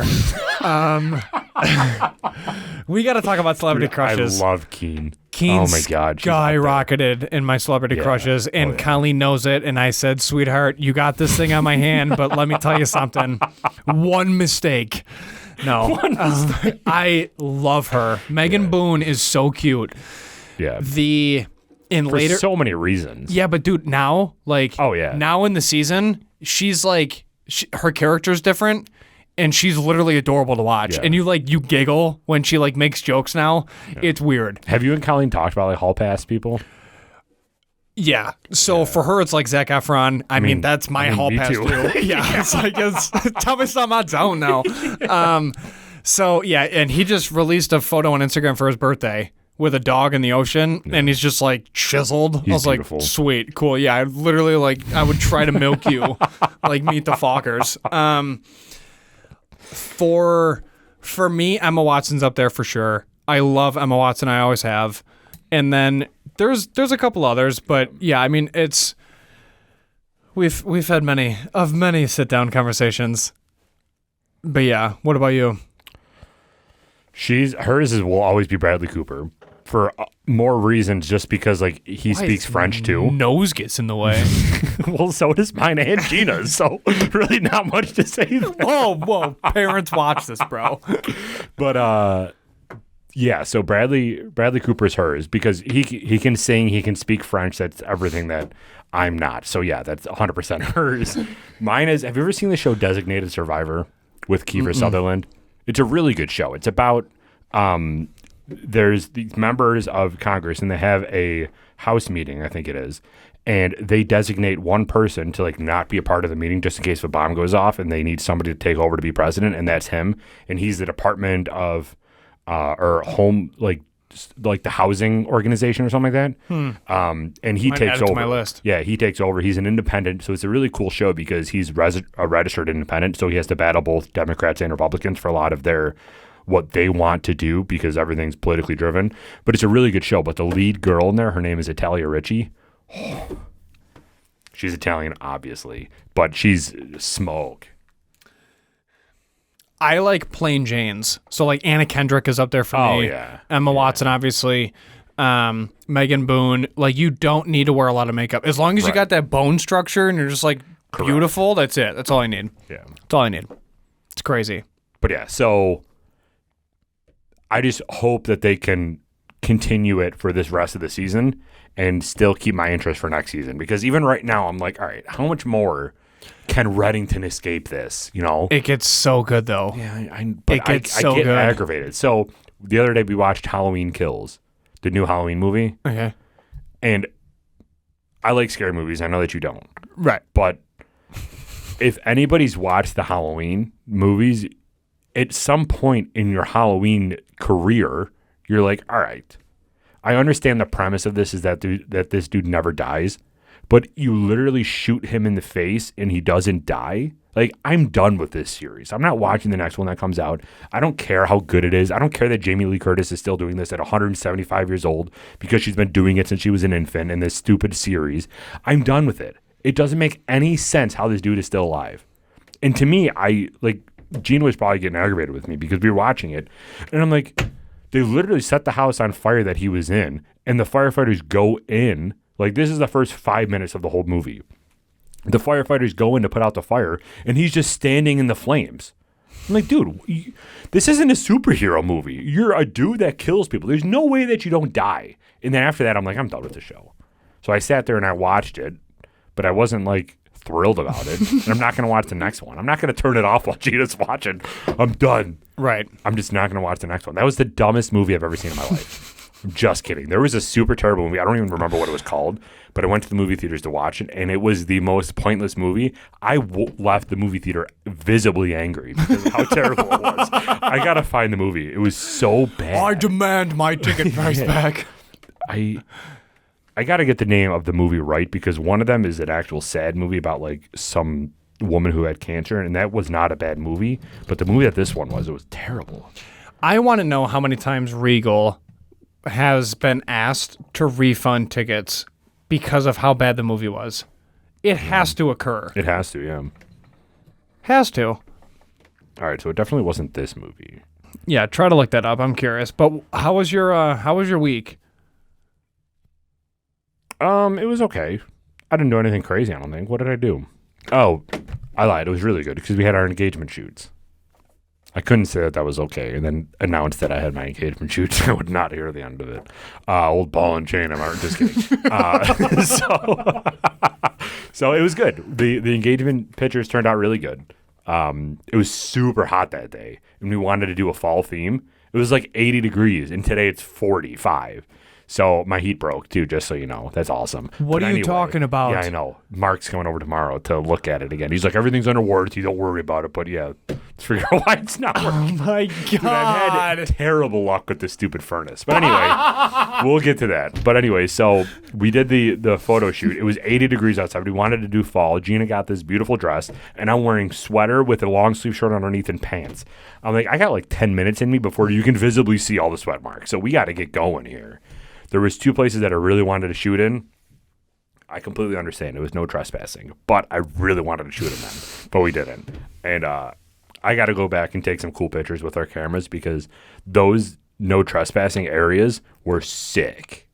[SPEAKER 2] we got to talk about celebrity crushes.
[SPEAKER 1] I love Keen.
[SPEAKER 2] Keen
[SPEAKER 1] oh my God, she's
[SPEAKER 2] skyrocketed in my celebrity crushes, and Colleen knows it. And I said, "Sweetheart, you got this thing on my hand, but let me tell you something. One mistake." No, I love her. Megan Boone is so cute.
[SPEAKER 1] Yeah,
[SPEAKER 2] In
[SPEAKER 1] for
[SPEAKER 2] later,
[SPEAKER 1] so many reasons.
[SPEAKER 2] yeah, but dude, now like,
[SPEAKER 1] Oh, yeah.
[SPEAKER 2] now in the season, she's like, her character's different. And she's literally adorable to watch.
[SPEAKER 1] Yeah.
[SPEAKER 2] And you giggle when she like makes jokes now. Yeah. It's weird.
[SPEAKER 1] Have you and Colleen talked about like hall pass people?
[SPEAKER 2] Yeah. So for her, it's like Zac Efron. I mean that's my hall
[SPEAKER 1] me
[SPEAKER 2] pass
[SPEAKER 1] too.
[SPEAKER 2] too. Yeah. It's like, tell me something I don't know. So yeah, and he just released a photo on Instagram for his birthday with a dog in the ocean, and he's just like chiseled. I was
[SPEAKER 1] beautiful.
[SPEAKER 2] like, sweet, cool. Yeah, I literally I would try to milk you, like Meet the Fockers. For me, Emma Watson's up there for sure. I love Emma Watson. I always have. And then there's a couple others, but yeah, I mean we've had many sit down conversations. But yeah, what about you?
[SPEAKER 1] Hers will always be Bradley Cooper for more reasons, just because like he speaks French too.
[SPEAKER 2] Nose gets in the way.
[SPEAKER 1] Well, so does mine and Gina's. So really, not much to say there.
[SPEAKER 2] Whoa! Parents watch this, bro.
[SPEAKER 1] But yeah. So Bradley Cooper's hers because he can sing, he can speak French. That's everything that I'm not. So yeah, that's 100% hers. Mine is. Have you ever seen the show Designated Survivor with Kiefer Sutherland? It's a really good show. It's about there's these members of Congress and they have a House meeting, I think it is, and they designate one person to like not be a part of the meeting just in case a bomb goes off and they need somebody to take over to be president, and that's him. And he's the Department of or home like the housing organization or something like that. And he takes over.
[SPEAKER 2] My list.
[SPEAKER 1] Yeah, he takes over. He's an independent, so it's a really cool show because he's a registered independent, so he has to battle both Democrats and Republicans for a lot of their what they want to do because everything's politically driven. But it's a really good show. But the lead girl in there, her name is Italia Ricci. She's Italian, obviously, but she's smoke.
[SPEAKER 2] I like plain Janes. So like Anna Kendrick is up there for me.
[SPEAKER 1] Oh, yeah.
[SPEAKER 2] Emma Watson, obviously. Megan Boone. Like, you don't need to wear a lot of makeup. As long as you got that bone structure and you're just like beautiful, that's it. That's all I need.
[SPEAKER 1] Yeah.
[SPEAKER 2] That's all I need. It's crazy.
[SPEAKER 1] But yeah, so I just hope that they can continue it for this rest of the season and still keep my interest for next season. Because even right now, I'm like, all right, how much more can Reddington escape this? You know,
[SPEAKER 2] it gets so good though.
[SPEAKER 1] Yeah, I
[SPEAKER 2] get
[SPEAKER 1] good. Aggravated. So the other day we watched Halloween Kills, the new Halloween movie.
[SPEAKER 2] Okay.
[SPEAKER 1] And I like scary movies. I know that you don't.
[SPEAKER 2] Right.
[SPEAKER 1] But if anybody's watched the Halloween movies, at some point in your Halloween career, you're like, all right, I understand the premise of this is that this dude never dies, but you literally shoot him in the face and he doesn't die. Like, I'm done with this series. I'm not watching the next one that comes out. I don't care how good it is. I don't care that Jamie Lee Curtis is still doing this at 175 years old because she's been doing it since she was an infant in this stupid series. I'm done with it. It doesn't make any sense how this dude is still alive. And to me, Gina was probably getting aggravated with me because we were watching it. And I'm like, they literally set the house on fire that he was in, and the firefighters go in. Like, this is the first 5 minutes of the whole movie. The firefighters go in to put out the fire, and he's just standing in the flames. I'm like, dude, this isn't a superhero movie. You're a dude that kills people. There's no way that you don't die. And then after that, I'm like, I'm done with the show. So I sat there and I watched it, but I wasn't like thrilled about it. And I'm not going to watch the next one. I'm not going to turn it off while Gina's watching. I'm done.
[SPEAKER 2] Right.
[SPEAKER 1] I'm just not going to watch the next one. That was the dumbest movie I've ever seen in my life. I'm just kidding. There was a super terrible movie. I don't even remember what it was called, but I went to the movie theaters to watch it, and it was the most pointless movie. I left the movie theater visibly angry because of how terrible it was. I got to find the movie. It was so bad.
[SPEAKER 2] I demand my ticket price back.
[SPEAKER 1] I got to get the name of the movie right because one of them is an actual sad movie about like some woman who had cancer, and that was not a bad movie. But the movie that this one was, it was terrible.
[SPEAKER 2] I want to know how many times Regal has been asked to refund tickets because of how bad the movie was. It has to occur.
[SPEAKER 1] It has to, yeah.
[SPEAKER 2] Has to.
[SPEAKER 1] All right, so it definitely wasn't this movie.
[SPEAKER 2] Yeah, try to look that up. I'm curious. But how was your week?
[SPEAKER 1] It was okay. I didn't do anything crazy, I don't think. What did I do? Oh, I lied. It was really good because we had our engagement shoots. I couldn't say that was okay and then announce that I had my engagement shoots. I would not hear the end of it. Old ball and chain. I'm just kidding. So it was good. The engagement pictures turned out really good. It was super hot that day, and we wanted to do a fall theme. It was like 80 degrees, and today it's 45. So my heat broke, too, just so you know. That's awesome.
[SPEAKER 2] What are you talking about?
[SPEAKER 1] Yeah, I know. Mark's coming over tomorrow to look at it again. He's like, everything's under warranty. Don't worry about it. But, yeah, let's figure out why it's not working.
[SPEAKER 2] Oh, my God.
[SPEAKER 1] Dude, I've had terrible luck with this stupid furnace. But anyway, we'll get to that. But anyway, so we did the photo shoot. It was 80 degrees outside. We wanted to do fall. Gina got this beautiful dress, and I'm wearing sweater with a long sleeve shirt underneath and pants. I'm like, I got like 10 minutes in me before you can visibly see all the sweat marks. So we got to get going here. There was 2 places that I really wanted to shoot in. I completely understand. It was no trespassing. But I really wanted to shoot in them. But we didn't. And I got to go back and take some cool pictures with our cameras because those no trespassing areas were sick.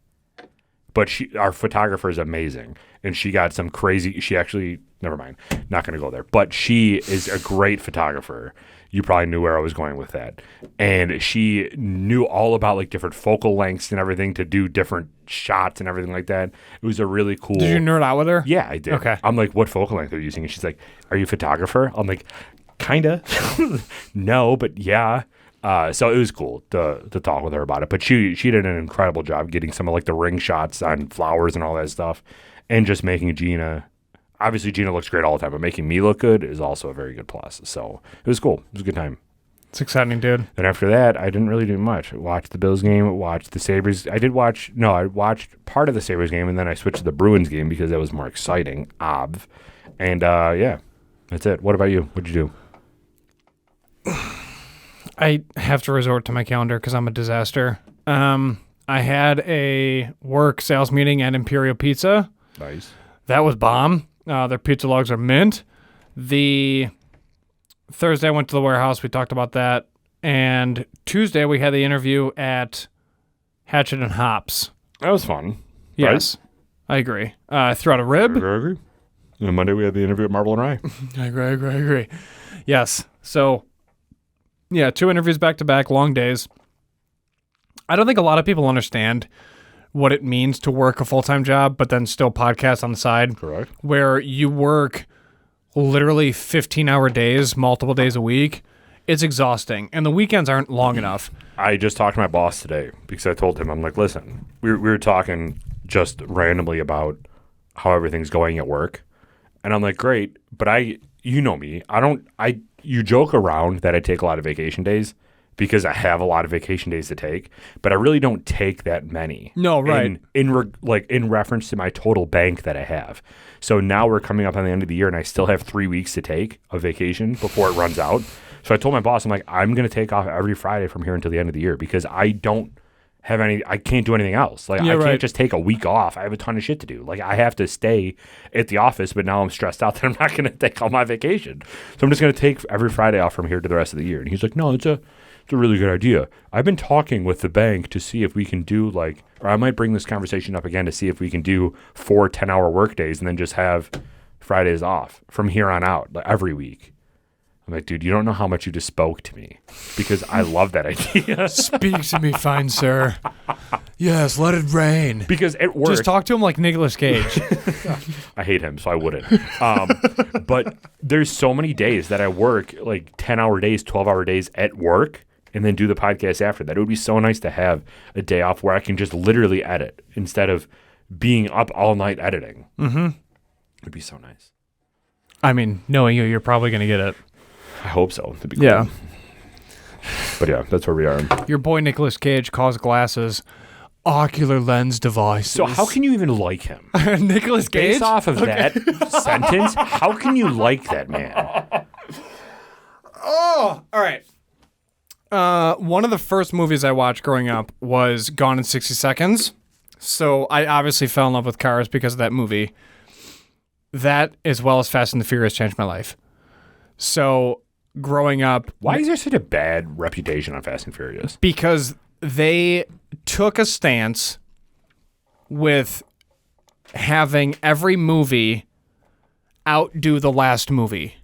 [SPEAKER 1] But our photographer is amazing. And she got some crazy... She actually... Never mind. Not going to go there. But she is a great photographer. You probably knew where I was going with that. And she knew all about like different focal lengths and everything to do different shots and everything like that. It was a really cool...
[SPEAKER 2] Did you nerd out with her?
[SPEAKER 1] Yeah, I did.
[SPEAKER 2] Okay.
[SPEAKER 1] I'm like, what focal length are you using? And she's like, are you a photographer? I'm like, kinda. No, but yeah. So it was cool to talk with her about it. But she did an incredible job getting some of like the ring shots on flowers and all that stuff. And just making Gina... Obviously, Gina looks great all the time, but making me look good is also a very good plus. So it was cool. It was a good time.
[SPEAKER 2] It's exciting, dude.
[SPEAKER 1] Then after that, I didn't really do much. I watched the Bills game, watched the Sabres. I watched part of the Sabres game, and then I switched to the Bruins game because that was more exciting. And, yeah, that's it. What about you? What'd you do?
[SPEAKER 2] I have to resort to my calendar because I'm a disaster. I had a work sales meeting at Imperial Pizza.
[SPEAKER 1] Nice.
[SPEAKER 2] That was bomb. Their pizza logs are mint. The Thursday I went to the warehouse. We talked about that. And Tuesday we had the interview at Hatchet and Hops.
[SPEAKER 1] That was fun.
[SPEAKER 2] Yes, right? I agree. I threw out a rib.
[SPEAKER 1] I agree. And Monday we had the interview at Marble and Rye.
[SPEAKER 2] I agree. Yes. So, yeah, 2 interviews back-to-back, long days. I don't think a lot of people understand what it means to work a full-time job, but then still podcast on the side.
[SPEAKER 1] Correct.
[SPEAKER 2] Where you work literally 15-hour days, multiple days a week. It's exhausting, and the weekends aren't long enough.
[SPEAKER 1] I just talked to my boss today because I told him, I'm like, listen, we were talking just randomly about how everything's going at work. And I'm like, great, but you know me, you joke around that I take a lot of vacation days because I have a lot of vacation days to take, but I really don't take that many.
[SPEAKER 2] No, right.
[SPEAKER 1] In reference to my total bank that I have. So now we're coming up on the end of the year and I still have 3 weeks to take of vacation before it runs out. So I told my boss, I'm like, I'm going to take off every Friday from here until the end of the year because I can't do anything else. Like, I can't just take a week off. I have a ton of shit to do. Like, I have to stay at the office, but now I'm stressed out that I'm not going to take all my vacation. So I'm just going to take every Friday off from here to the rest of the year. And he's like, no, it's a really good idea. I've been talking with the bank to see if we can do or I might bring this conversation up again to see if we can do 4 10-hour work days and then just have Fridays off from here on out, every week. I'm like, dude, you don't know how much you just spoke to me because I love that idea.
[SPEAKER 2] Speak to me, fine sir. Yes, let it rain.
[SPEAKER 1] Because it works.
[SPEAKER 2] Just talk to him like Nicolas Cage.
[SPEAKER 1] I hate him, so I wouldn't. But there's so many days that I work 10-hour days, 12-hour days at work and then do the podcast after that. It would be so nice to have a day off where I can just literally edit instead of being up all night editing. Mm-hmm. It would be so nice.
[SPEAKER 2] I mean, knowing you're probably going to get it.
[SPEAKER 1] I hope so. That'd be cool.
[SPEAKER 2] Yeah.
[SPEAKER 1] But yeah, that's where we are.
[SPEAKER 2] Your boy Nicolas Cage calls glasses ocular lens devices.
[SPEAKER 1] So how can you even like him?
[SPEAKER 2] Nicolas Cage?
[SPEAKER 1] Based off of that sentence, how can you like that man?
[SPEAKER 2] Oh, all right. One of the first movies I watched growing up was Gone in 60 Seconds. So I obviously fell in love with cars because of that movie. That, as well as Fast and the Furious, changed my life. So growing up...
[SPEAKER 1] Why is there such a bad reputation on Fast and Furious?
[SPEAKER 2] Because they took a stance with having every movie outdo the last movie.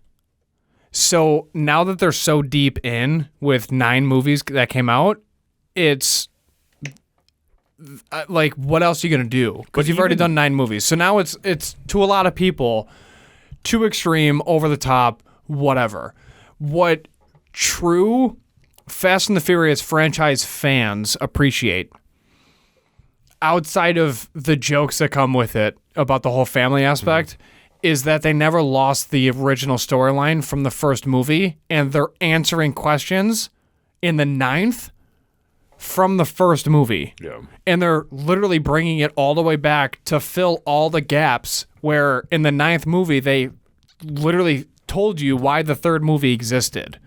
[SPEAKER 2] So now that they're so deep in with 9 movies that came out, it's like, what else are you going to do? Because you've already done 9 movies. So now it's to a lot of people, too extreme, over the top, whatever. What true Fast and the Furious franchise fans appreciate, outside of the jokes that come with it about the whole family aspect, is that they never lost the original storyline from the first movie, and they're answering questions in the 9th from the first movie.
[SPEAKER 1] Yeah.
[SPEAKER 2] And they're literally bringing it all the way back to fill all the gaps where in the 9th movie they literally told you why the 3rd movie existed.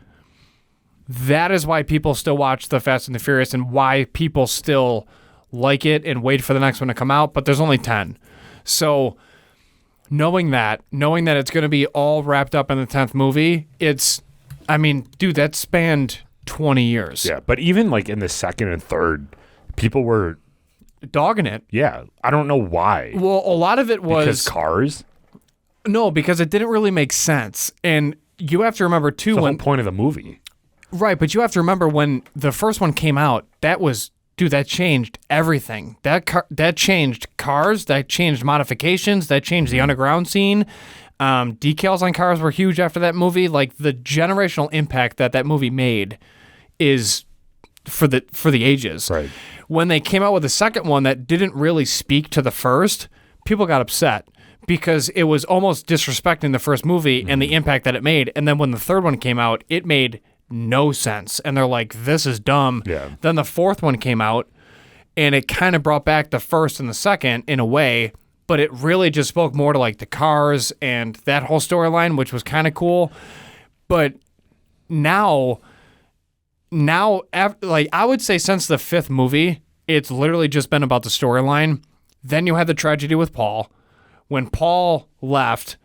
[SPEAKER 2] That is why people still watch the Fast and the Furious and why people still like it and wait for the next one to come out, but there's only 10. So knowing that it's going to be all wrapped up in the 10th movie, dude, that spanned 20 years.
[SPEAKER 1] Yeah, but even in the 2nd and 3rd, people were
[SPEAKER 2] dogging it.
[SPEAKER 1] Yeah, I don't know why.
[SPEAKER 2] Well, a lot of it was...
[SPEAKER 1] Because cars?
[SPEAKER 2] No, because it didn't really make sense. And you have to remember, too,
[SPEAKER 1] it's the whole point of the movie.
[SPEAKER 2] Right, but you have to remember when the first one came out, that changed everything. That changed cars, that changed modifications, that changed the underground scene. Decals on cars were huge after that movie. Like, the generational impact that movie made is for the ages.
[SPEAKER 1] Right.
[SPEAKER 2] When they came out with the second one that didn't really speak to the first, people got upset because it was almost disrespecting the first movie and the impact that it made. And then when the 3rd one came out, it made no sense. And they're like, this is dumb.
[SPEAKER 1] Yeah.
[SPEAKER 2] Then the 4th one came out and it kind of brought back the 1st and the 2nd in a way, but it really just spoke more to the cars and that whole storyline, which was kind of cool. But now now, I would say since the 5th movie, it's literally just been about the storyline. Then you had the tragedy with Paul. When Paul left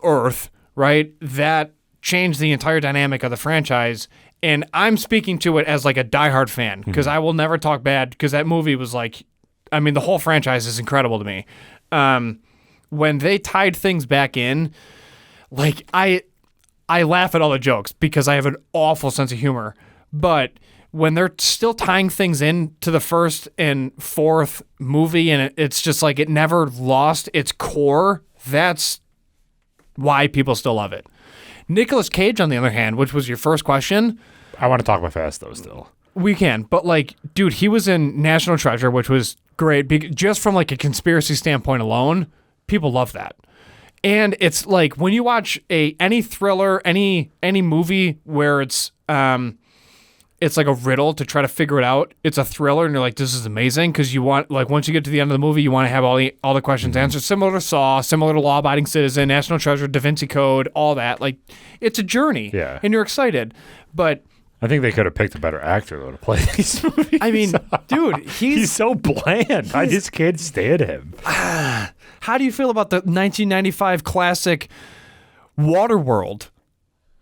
[SPEAKER 2] Earth, right, that changed the entire dynamic of the franchise. And I'm speaking to it as like a diehard fan because I will never talk bad because that movie was like, I mean, the whole franchise is incredible to me. When they tied things back in, like I laugh at all the jokes because I have an awful sense of humor. But when they're still tying things in to the 1st and 4th movie and it's just like it never lost its core, that's why people still love it. Nicolas Cage, on the other hand, which was your first question.
[SPEAKER 1] I want to talk about Fast, though, still.
[SPEAKER 2] We can. But, like, dude, he was in National Treasure, which was great. Just from, like, a conspiracy standpoint alone, people love that. And it's like when you watch any thriller, any movie where it's like a riddle to try to figure it out. It's a thriller, and you're like, this is amazing because you want, like, once you get to the end of the movie, you want to have all the questions answered. Similar to Saw, similar to Law Abiding Citizen, National Treasure, Da Vinci Code, all that. Like, it's a journey.
[SPEAKER 1] Yeah.
[SPEAKER 2] And you're excited. But
[SPEAKER 1] I think they could have picked a better actor, though, to play these movies.
[SPEAKER 2] I mean, dude, he's
[SPEAKER 1] so bland. I just can't stand him.
[SPEAKER 2] How do you feel about the 1995 classic Waterworld?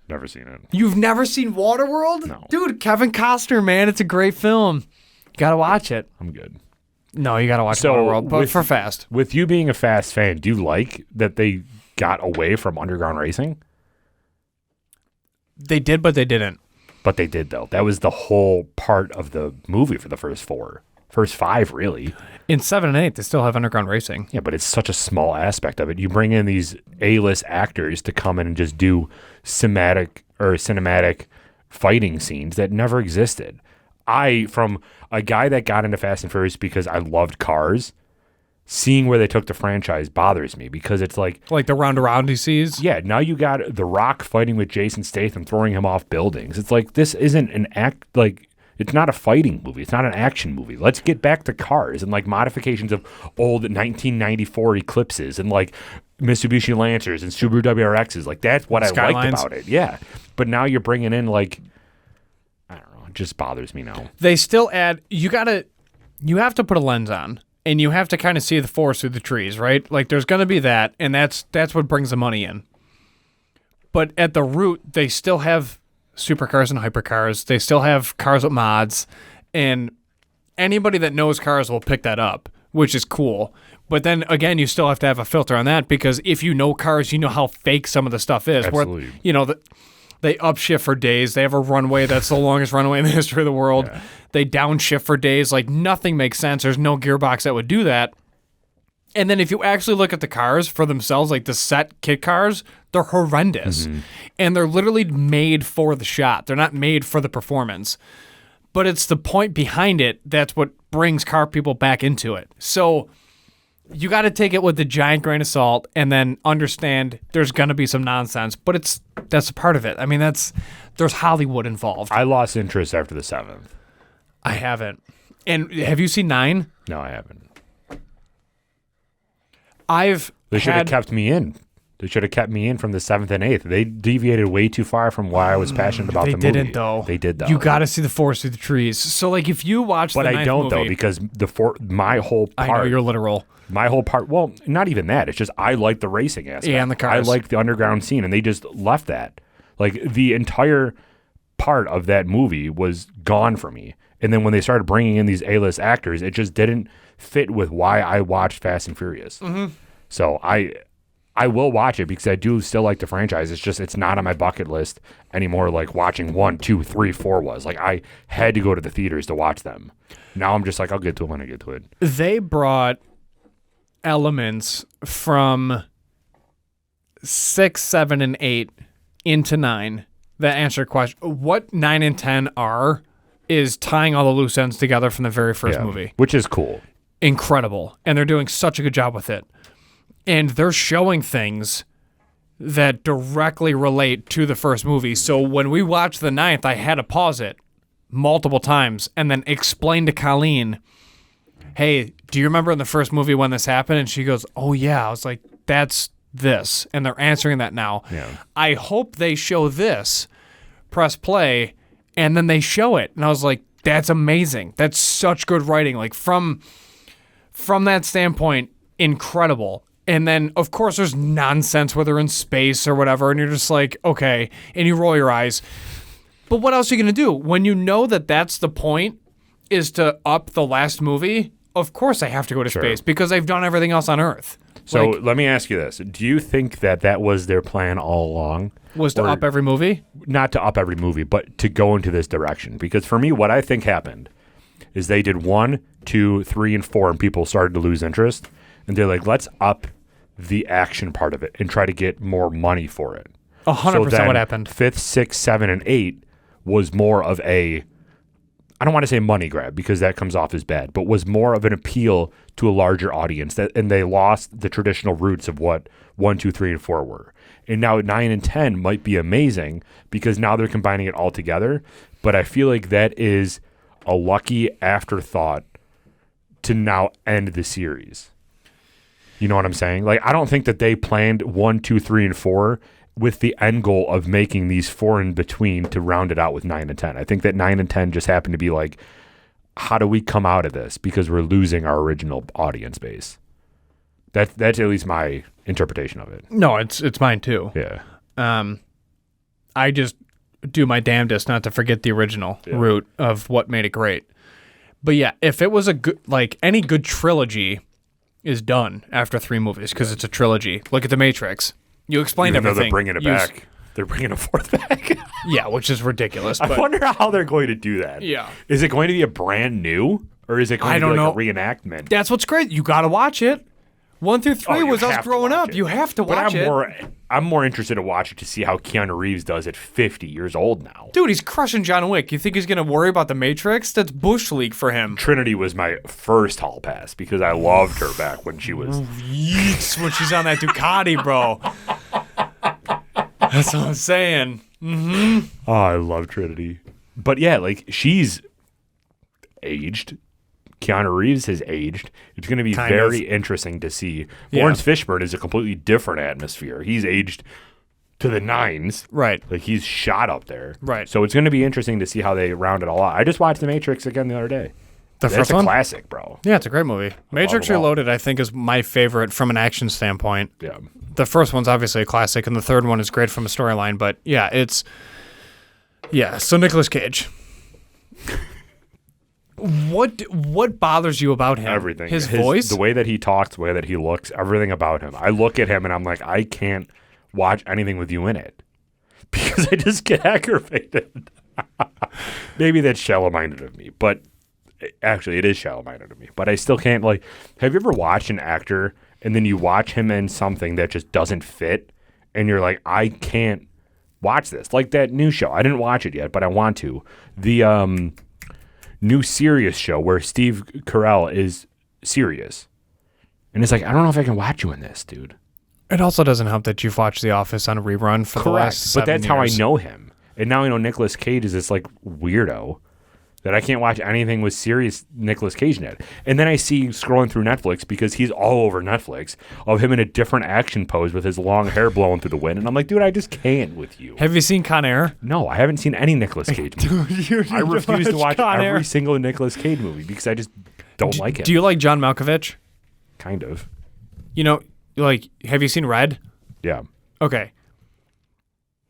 [SPEAKER 1] Never seen it.
[SPEAKER 2] You've never seen Waterworld?
[SPEAKER 1] No.
[SPEAKER 2] Dude, Kevin Costner, man. It's a great film. You got to watch it.
[SPEAKER 1] I'm good.
[SPEAKER 2] No, you got to watch Waterworld, but for Fast.
[SPEAKER 1] With you being a Fast fan, do you like that they got away from underground racing?
[SPEAKER 2] They did, but they didn't.
[SPEAKER 1] But they did, though. That was the whole part of the movie for the first 5, really.
[SPEAKER 2] In 7 and 8, they still have underground racing.
[SPEAKER 1] Yeah, but it's such a small aspect of it. You bring in these A-list actors to come in and just do cinematic fighting scenes that never existed. From a guy that got into Fast and Furious because I loved cars, seeing where they took the franchise bothers me because it's like
[SPEAKER 2] the round around he sees.
[SPEAKER 1] Yeah, now you got The Rock fighting with Jason Statham, throwing him off buildings. It's like this isn't an act like. It's not a fighting movie. It's not an action movie. Let's get back to cars and like modifications of old 1994 Eclipses and like Mitsubishi Lancers and Subaru WRXs. Like that's what
[SPEAKER 2] Skylines.
[SPEAKER 1] I liked about it. Yeah. But now you're bringing in like, I don't know. It just bothers me now.
[SPEAKER 2] They still add, you have to put a lens on and you have to kind of see the forest through the trees, right? Like there's going to be that. And that's what brings the money in. But at the root, they still have supercars and hypercars. They still have cars with mods, and anybody that knows cars will pick that up, which is cool. But then again, you still have to have a filter on that because if you know cars, you know how fake some of the stuff is.
[SPEAKER 1] Absolutely.
[SPEAKER 2] Where, they upshift for days. They have a runway that's the longest runway in the history of the world. Yeah. They downshift for days. Like nothing makes sense. There's no gearbox that would do that. And then if you actually look at the cars for themselves, like the set kit cars, they're horrendous. Mm-hmm. And they're literally made for the shot. They're not made for the performance. But it's the point behind it that's what brings car people back into it. So you got to take it with a giant grain of salt and then understand there's going to be some nonsense. But that's a part of it. I mean, there's Hollywood involved.
[SPEAKER 1] I lost interest after the 7th.
[SPEAKER 2] I haven't. And have you seen 9?
[SPEAKER 1] No, I haven't.
[SPEAKER 2] They
[SPEAKER 1] should have kept me in. They should have kept me in from the 7th and 8th. They deviated way too far from why I was passionate about the movie.
[SPEAKER 2] They didn't, though.
[SPEAKER 1] They did, though.
[SPEAKER 2] You got to see the forest through the trees. So, like, if you watch the 9th movie... But I don't,
[SPEAKER 1] though, because my whole part...
[SPEAKER 2] I know, you're literal.
[SPEAKER 1] My whole part... Well, not even that. It's just I like the racing aspect.
[SPEAKER 2] Yeah, and the cars.
[SPEAKER 1] I like the underground scene, and they just left that. Like, the entire part of that movie was gone for me. And then when they started bringing in these A-list actors, it just didn't fit with why I watched Fast and Furious.
[SPEAKER 2] Mm-hmm.
[SPEAKER 1] So I will watch it because I do still like the franchise. It's just it's not on my bucket list anymore like watching 1, 2, 3, 4 was. Like I had to go to the theaters to watch them. Now I'm just like, I'll get to it when I get to it.
[SPEAKER 2] They brought elements from 6, 7, and 8 into 9 that answer your question. What 9 and 10 are is tying all the loose ends together from the very first movie.
[SPEAKER 1] Which is cool.
[SPEAKER 2] Incredible. And they're doing such a good job with it. And they're showing things that directly relate to the first movie. So when we watched the 9th, I had to pause it multiple times and then explain to Colleen, hey, do you remember in the first movie when this happened? And she goes, oh, yeah. I was like, that's this. And they're answering that now.
[SPEAKER 1] Yeah.
[SPEAKER 2] I hope they show this, press play, And then they show it, and I was like, that's amazing. That's such good writing. Like, from that standpoint, incredible. And then, of course, there's nonsense where they're in space or whatever, and you're just like, okay, and you roll your eyes. But what else are you going to do? When you know that that's the point, is to up the last movie, of course I have to go to space because they've done everything else on Earth.
[SPEAKER 1] So let me ask you this. Do you think that was their plan all along?
[SPEAKER 2] Was to up every movie?
[SPEAKER 1] Not to up every movie, but to go into this direction. Because for me, what I think happened is they did 1, 2, 3, and 4, and people started to lose interest. And they're like, let's up the action part of it and try to get more money for it.
[SPEAKER 2] 100% what happened.
[SPEAKER 1] 5th, 6th, 7, and 8 was more of a, I don't want to say money grab because that comes off as bad, but was more of an appeal to a larger audience. And they lost the traditional roots of what 1, 2, 3, and 4 were. And now 9 and 10 might be amazing because now they're combining it all together. But I feel like that is a lucky afterthought to now end the series. You know what I'm saying? Like, I don't think that they planned 1, 2, 3, and 4 with the end goal of making these 4 in between to round it out with 9 and 10. I think that 9 and 10 just happened to be like, how do we come out of this? Because we're losing our original audience base. That's at least my interpretation of it.
[SPEAKER 2] No, it's mine too.
[SPEAKER 1] Yeah.
[SPEAKER 2] I just do my damnedest not to forget the original root of what made it great. But yeah, if it was a good, like any good trilogy is done after 3 movies because it's a trilogy. Look at The Matrix. You explained
[SPEAKER 1] Even though
[SPEAKER 2] everything.
[SPEAKER 1] they're bringing it back. They're bringing a 4th back.
[SPEAKER 2] Yeah, which is ridiculous.
[SPEAKER 1] I wonder how they're going to do that.
[SPEAKER 2] Yeah.
[SPEAKER 1] Is it going to be a brand new? Or is it going to be like a reenactment?
[SPEAKER 2] That's what's great. You got to watch it. 1 through 3 was us growing up. You have to watch it.
[SPEAKER 1] I'm more interested to watch it to see how Keanu Reeves does at 50 years old now.
[SPEAKER 2] Dude, he's crushing John Wick. You think he's going to worry about The Matrix? That's Bush League for him.
[SPEAKER 1] Trinity was my first hall pass because I loved her back when she was...
[SPEAKER 2] Yeeks, when she's on that Ducati, bro. That's what I'm saying. Mm-hmm.
[SPEAKER 1] Oh, I love Trinity. But yeah, like, she's aged. Keanu Reeves has aged. It's going to be very interesting to see. Lawrence Fishburne is a completely different atmosphere. He's aged to the 9s.
[SPEAKER 2] Right.
[SPEAKER 1] Like, he's shot up there.
[SPEAKER 2] Right.
[SPEAKER 1] So it's going to be interesting to see how they round it all out. I just watched The Matrix again the other day.
[SPEAKER 2] That's a
[SPEAKER 1] classic, bro.
[SPEAKER 2] Yeah, it's a great movie. Matrix Reloaded, I think, is my favorite from an action standpoint.
[SPEAKER 1] Yeah.
[SPEAKER 2] The first one's obviously a classic, and the third one is great from a storyline. But yeah, so Nicolas Cage. What bothers you about him?
[SPEAKER 1] Everything.
[SPEAKER 2] His voice?
[SPEAKER 1] The way that he talks, the way that he looks, everything about him. I look at him and I'm like, I can't watch anything with you in it because I just get aggravated. Maybe that's shallow-minded of me, but actually it is shallow-minded of me. But I still can't, like, have you ever watched an actor and then you watch him in something that just doesn't fit and you're like, I can't watch this? Like that new show. I didn't watch it yet, but I want to. The new Sirius show where Steve Carell is serious. And it's like, I don't know if I can watch you in this, dude.
[SPEAKER 2] It also doesn't help that you've watched The Office on a rerun for the last 7 years.
[SPEAKER 1] But that's how I know him. And now I know Nicolas Cage is this like weirdo that I can't watch anything with serious Nicolas Cage in it. And then I see scrolling through Netflix because he's all over Netflix of him in a different action pose with his long hair blowing through the wind. And I'm like, dude, I just can't with you.
[SPEAKER 2] Have you seen Con Air?
[SPEAKER 1] No, I haven't seen any Nicolas Cage movie. Dude, I refuse to watch every single Nicolas Cage movie because I just don't like him.
[SPEAKER 2] Do you like John Malkovich?
[SPEAKER 1] Kind of.
[SPEAKER 2] You know, like, have you seen Red?
[SPEAKER 1] Yeah.
[SPEAKER 2] Okay.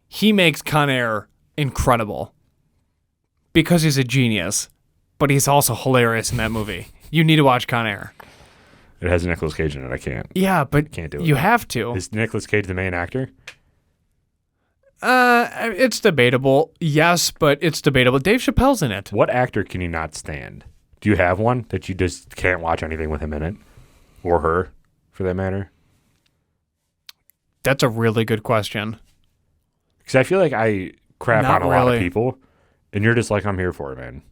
[SPEAKER 2] He makes Con Air incredible because he's a genius, but he's also hilarious in that movie. You need to watch Con Air.
[SPEAKER 1] It has Nicolas Cage in it. I can't.
[SPEAKER 2] Yeah, but
[SPEAKER 1] can't do it.
[SPEAKER 2] You have to.
[SPEAKER 1] Is Nicolas Cage the main actor?
[SPEAKER 2] It's debatable. Yes, but it's debatable. Dave Chappelle's in it.
[SPEAKER 1] What actor can you not stand? Do you have one that you just can't watch anything with him in it? Or her, for that matter?
[SPEAKER 2] That's a really good question.
[SPEAKER 1] Because I feel like I crap
[SPEAKER 2] Not
[SPEAKER 1] on a lot
[SPEAKER 2] really.
[SPEAKER 1] of people, and you're just like, I'm here for it, man.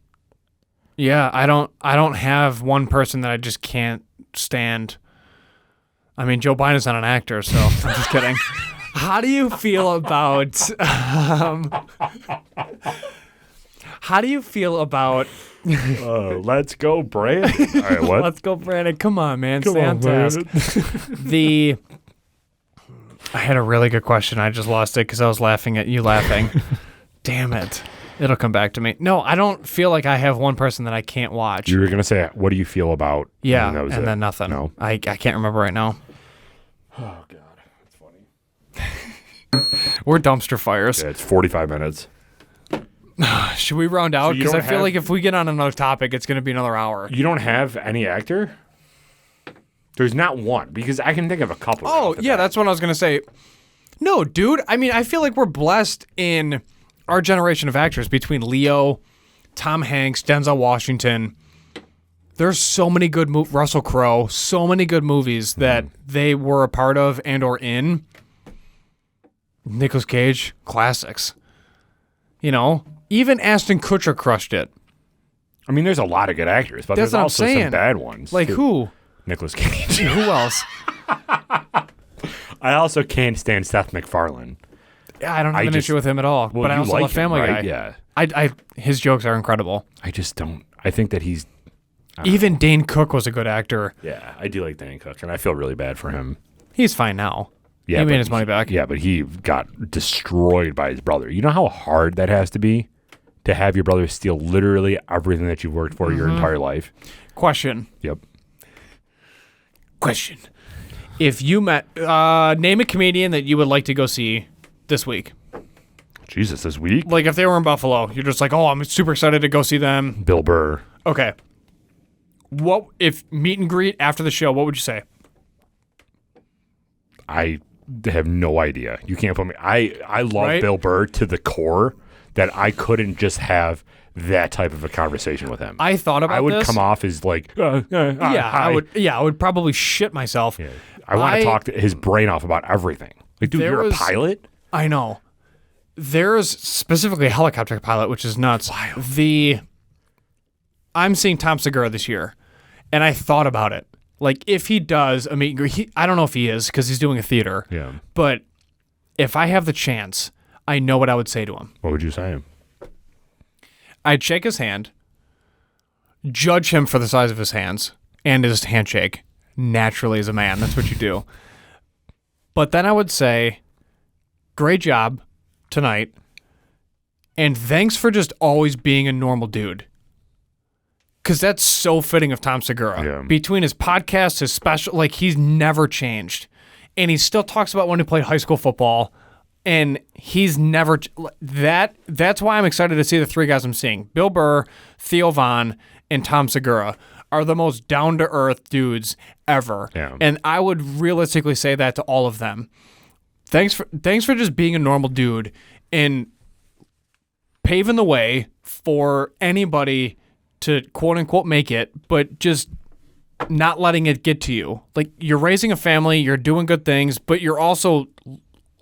[SPEAKER 2] Yeah, I don't have one person that I just can't stand. I mean, Joe Biden's not an actor, so I'm just kidding. How do you feel about
[SPEAKER 1] Let's go, Brandon. All right, what?
[SPEAKER 2] Let's go, Brandon. Come on, man.
[SPEAKER 1] Come
[SPEAKER 2] Stay
[SPEAKER 1] on,
[SPEAKER 2] on task. I had a really good question. I just lost it because I was laughing at you laughing. Damn it. It'll come back to me. No, I don't feel like I have one person that I can't watch.
[SPEAKER 1] You were going to say, what do you feel about?
[SPEAKER 2] Yeah,
[SPEAKER 1] and
[SPEAKER 2] then nothing.
[SPEAKER 1] No.
[SPEAKER 2] I can't remember right now.
[SPEAKER 1] Oh, God. That's funny.
[SPEAKER 2] We're dumpster fires.
[SPEAKER 1] Yeah, it's 45 minutes.
[SPEAKER 2] Should we round out?
[SPEAKER 1] you
[SPEAKER 2] Because I
[SPEAKER 1] don't
[SPEAKER 2] feel
[SPEAKER 1] have-
[SPEAKER 2] like if we get on another topic, it's going to be another hour.
[SPEAKER 1] You don't have any actor? There's not one, because I can think of a couple.
[SPEAKER 2] Oh, yeah, that's what I was going to say. No, dude. I mean, I feel like we're blessed in our generation of actors between Leo, Tom Hanks, Denzel Washington. There's so many good Russell Crowe, so many good movies that they were a part of and or in. Nicolas Cage, classics. You know, even Ashton Kutcher crushed it.
[SPEAKER 1] I mean, there's a lot of good actors, but
[SPEAKER 2] That's
[SPEAKER 1] there's
[SPEAKER 2] what I'm
[SPEAKER 1] also
[SPEAKER 2] saying.
[SPEAKER 1] some bad ones.
[SPEAKER 2] Like
[SPEAKER 1] too.
[SPEAKER 2] who?
[SPEAKER 1] Nicolas Cage.
[SPEAKER 2] Who else?
[SPEAKER 1] I also can't stand Seth Macfarlane.
[SPEAKER 2] Yeah, I don't have an issue with him at all.
[SPEAKER 1] Well,
[SPEAKER 2] but I
[SPEAKER 1] you
[SPEAKER 2] also
[SPEAKER 1] like
[SPEAKER 2] love Family
[SPEAKER 1] him, right?
[SPEAKER 2] Guy.
[SPEAKER 1] Yeah.
[SPEAKER 2] His jokes are incredible.
[SPEAKER 1] I just don't. I think that he's.
[SPEAKER 2] Even Dane Cook was a good actor.
[SPEAKER 1] Yeah, I do like Dane Cook, and I feel really bad for him.
[SPEAKER 2] He's fine now.
[SPEAKER 1] Yeah,
[SPEAKER 2] he made
[SPEAKER 1] but
[SPEAKER 2] his money back.
[SPEAKER 1] Yeah, but he got destroyed by his brother. You know how hard that has to be to have your brother steal literally everything that you've worked for your entire life.
[SPEAKER 2] Question.
[SPEAKER 1] Yep.
[SPEAKER 2] Question. If you met, name a comedian that you would like to go see this week.
[SPEAKER 1] Jesus, this week?
[SPEAKER 2] Like if they were in Buffalo, you're just like, oh, I'm super excited to go see them.
[SPEAKER 1] Bill Burr.
[SPEAKER 2] Okay. What if meet and greet after the show? What would you say?
[SPEAKER 1] I have no idea. You can't put me. I love
[SPEAKER 2] Right?
[SPEAKER 1] Bill Burr to the core that I couldn't just have that type of a conversation with him.
[SPEAKER 2] I thought about
[SPEAKER 1] I would
[SPEAKER 2] this.
[SPEAKER 1] come off as like,
[SPEAKER 2] Yeah,
[SPEAKER 1] hi.
[SPEAKER 2] I would. Yeah, I would probably shit myself.
[SPEAKER 1] Yeah. I want to talk to his brain off about everything. Like, dude,
[SPEAKER 2] There
[SPEAKER 1] you're
[SPEAKER 2] was-
[SPEAKER 1] a pilot?
[SPEAKER 2] I know. There's specifically a helicopter pilot, which is nuts. I'm seeing Tom Segura this year, and I thought about it. Like, if he does a meet and greet, I don't know if he is because he's doing a theater.
[SPEAKER 1] Yeah.
[SPEAKER 2] But if I have the chance, I know what I would say to him.
[SPEAKER 1] What would you say?
[SPEAKER 2] I'd shake his hand, judge him for the size of his hands and his handshake. Naturally, as a man, that's what you do. But then I would say, great job tonight, and thanks for just always being a normal dude. Because that's so fitting of Tom Segura.
[SPEAKER 1] Yeah.
[SPEAKER 2] Between his podcast, his special, like he's never changed. And he still talks about when he played high school football. And he's never, that's why I'm excited to see the three guys I'm seeing. Bill Burr, Theo Von, and Tom Segura are the most down-to-earth dudes ever.
[SPEAKER 1] Yeah.
[SPEAKER 2] And I would realistically say that to all of them. Thanks for just being a normal dude and paving the way for anybody to quote-unquote make it, but just not letting it get to you. Like, you're raising a family, you're doing good things, but you're also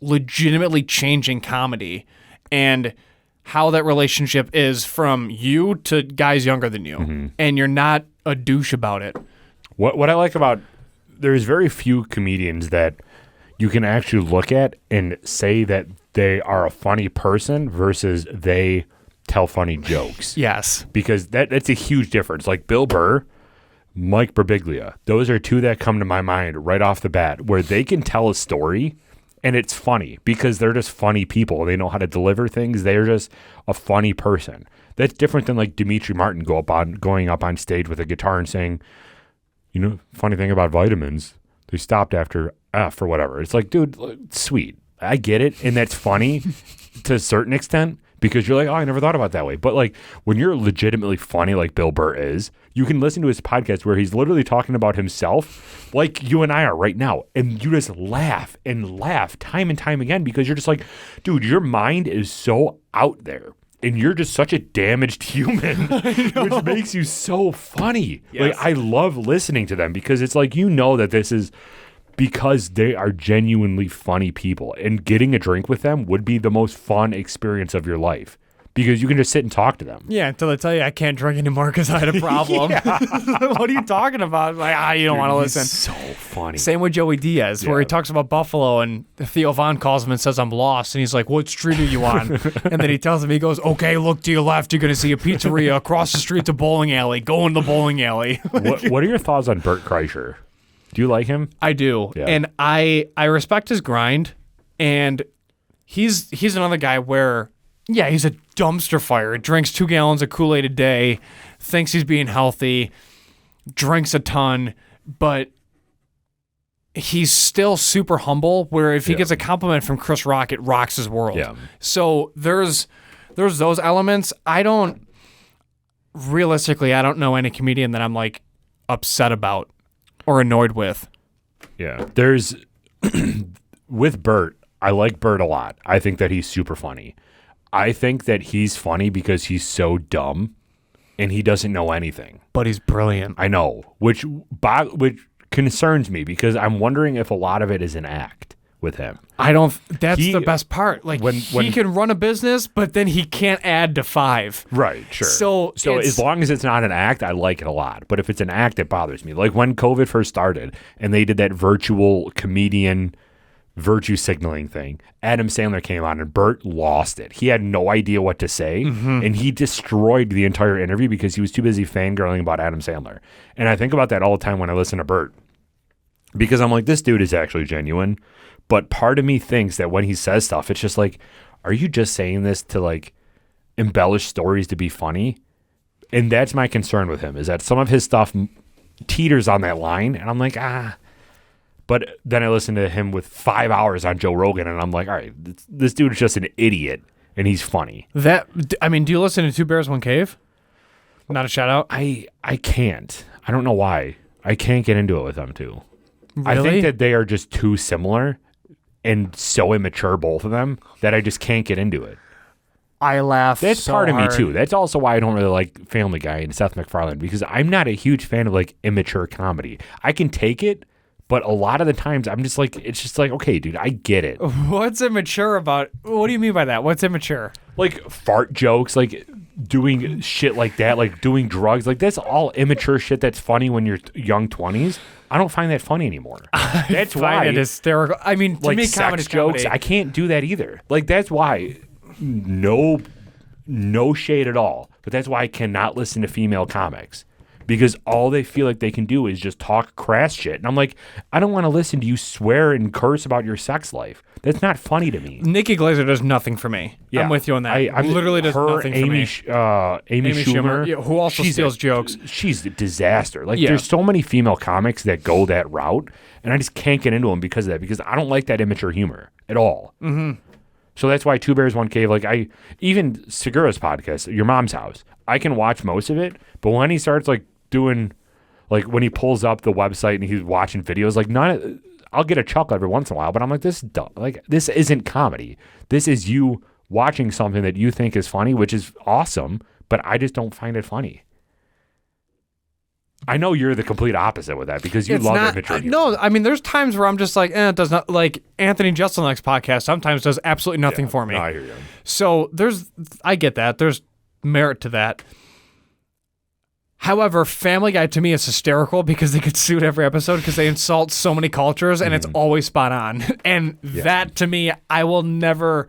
[SPEAKER 2] legitimately changing comedy and how that relationship is from you to guys younger than you. And you're not a douche about it.
[SPEAKER 1] What I like about, there's very few comedians that you can actually look at and say that they are a funny person versus they tell funny jokes.
[SPEAKER 2] Yes.
[SPEAKER 1] Because that's a huge difference. Like Bill Burr, Mike Birbiglia, those are two that come to my mind right off the bat, where they can tell a story and it's funny because they're just funny people. They know how to deliver things. They're just a funny person. That's different than like Dimitri Martin going up on stage with a guitar and saying, you know, funny thing about vitamins, they stopped after F or whatever. It's like, dude, sweet. I get it. And that's funny to a certain extent because you're like, oh, I never thought about it that way. But like when you're legitimately funny like Bill Burr is, you can listen to his podcast where he's literally talking about himself like you and I are right now. And you just laugh and laugh time and time again because you're just like, dude, your mind is so out there. And you're just such a damaged human, which makes you so funny.
[SPEAKER 2] Yes.
[SPEAKER 1] Like I love listening to them because it's like, you know that this is because they are genuinely funny people. And getting a drink with them would be the most fun experience of your life because you can just sit and talk to them.
[SPEAKER 2] Yeah, until they tell you I can't drink anymore because I had a problem. What are you talking about? Like, you don't want to listen.
[SPEAKER 1] So funny.
[SPEAKER 2] Same with Joey Diaz, where he talks about Buffalo, and Theo Von calls him and says, I'm lost. And he's like, what street are you on? And then he tells him, he goes, okay, look to your left. You're going to see a pizzeria. Across the street's a bowling alley. Go in the bowling alley.
[SPEAKER 1] What are your thoughts on Bert Kreiser? Do you like him?
[SPEAKER 2] I do.
[SPEAKER 1] Yeah.
[SPEAKER 2] And I respect his grind. And he's another guy where, yeah, he's a dumpster fire. Drinks 2 gallons of Kool-Aid a day, thinks he's being healthy, drinks a ton, but he's still super humble, where if he gets a compliment from Chris Rock, it rocks his world.
[SPEAKER 1] Yeah.
[SPEAKER 2] So there's those elements. Realistically, I don't know any comedian that I'm like upset about or annoyed with.
[SPEAKER 1] Yeah. There's with Bert, I like Bert a lot. I think that he's super funny. I think that he's funny because he's so dumb and he doesn't know anything.
[SPEAKER 2] But he's brilliant.
[SPEAKER 1] I know, which concerns me because I'm wondering if a lot of it is an act with him.
[SPEAKER 2] That's the best part. Like, when he can run a business, but then he can't add to 5.
[SPEAKER 1] Right, sure.
[SPEAKER 2] So
[SPEAKER 1] as long as it's not an act, I like it a lot. But if it's an act, it bothers me. Like when COVID first started and they did that virtual comedian virtue signaling thing, Adam Sandler came on and Bert lost it. He had no idea what to say, and he destroyed the entire interview because he was too busy fangirling about Adam Sandler. And I think about that all the time when I listen to Bert. Because I'm like, this dude is actually genuine. But part of me thinks that when he says stuff, it's just like, are you just saying this to like embellish stories to be funny? And that's my concern with him, is that some of his stuff teeters on that line. And I'm like, But then I listen to him with 5 hours on Joe Rogan, and I'm like, all right, this dude is just an idiot, and he's funny.
[SPEAKER 2] Do you listen to Two Bears, One Cave? Not a shout out?
[SPEAKER 1] I can't. I don't know why. I can't get into it with them too.
[SPEAKER 2] Really?
[SPEAKER 1] I think that they are just too similar and so immature, both of them, that I just can't get into it.
[SPEAKER 2] I laugh.
[SPEAKER 1] That's
[SPEAKER 2] so
[SPEAKER 1] part of
[SPEAKER 2] hard.
[SPEAKER 1] me too. That's also why I don't really like Family Guy and Seth Macfarlane, because I'm not a huge fan of like immature comedy. I can take it, but a lot of the times I'm just like, it's just like, okay, dude, I get it.
[SPEAKER 2] What's immature about? What do you mean by that? What's immature?
[SPEAKER 1] Like fart jokes, like doing shit like that, like doing drugs, like that's all immature shit that's funny when you're young 20s. I don't find that funny anymore. That's why.
[SPEAKER 2] I find it hysterical. I mean, to
[SPEAKER 1] like
[SPEAKER 2] me,
[SPEAKER 1] sex
[SPEAKER 2] comedy's
[SPEAKER 1] jokes,
[SPEAKER 2] comedy.
[SPEAKER 1] I can't do that either. Like that's why, no shade at all, but that's why I cannot listen to female comics, because all they feel like they can do is just talk crass shit. And I'm like, I don't want to listen to you swear and curse about your sex life. That's not funny to me.
[SPEAKER 2] Nikki Glaser does nothing for me.
[SPEAKER 1] Yeah.
[SPEAKER 2] I'm with you on that.
[SPEAKER 1] I'm
[SPEAKER 2] literally does nothing for me.
[SPEAKER 1] Amy Schumer,
[SPEAKER 2] yeah, who also steals jokes.
[SPEAKER 1] She's a disaster. Like there's so many female comics that go that route, and I just can't get into them because of that, because I don't like that immature humor at all. Mm-hmm. So that's why Two Bears, One Cave, like even Segura's podcast, Your Mom's House, I can watch most of it, but when he starts like doing, like when he pulls up the website and he's watching videos, like I'll get a chuckle every once in a while, but I'm like, this is dumb. Like this isn't comedy. This is you watching something that you think is funny, which is awesome, but I just don't find it funny. I know you're the complete opposite with that, because you love immature humor.
[SPEAKER 2] No, I mean, there's times where I'm just like, it does not, like Anthony Jeselnik's podcast sometimes does absolutely nothing for me.
[SPEAKER 1] No, I hear you.
[SPEAKER 2] So I get that. There's merit to that. However, Family Guy to me is hysterical because they get sued every episode because they insult so many cultures, and it's always spot on. And that to me, I will never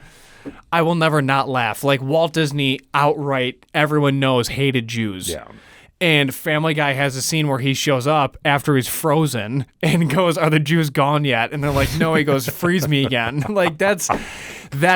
[SPEAKER 2] not laugh. Like Walt Disney outright, everyone knows, hated Jews.
[SPEAKER 1] Yeah.
[SPEAKER 2] And Family Guy has a scene where he shows up after he's frozen and goes, "Are the Jews gone yet?" And they're like, "No." He goes, "Freeze me again." Like that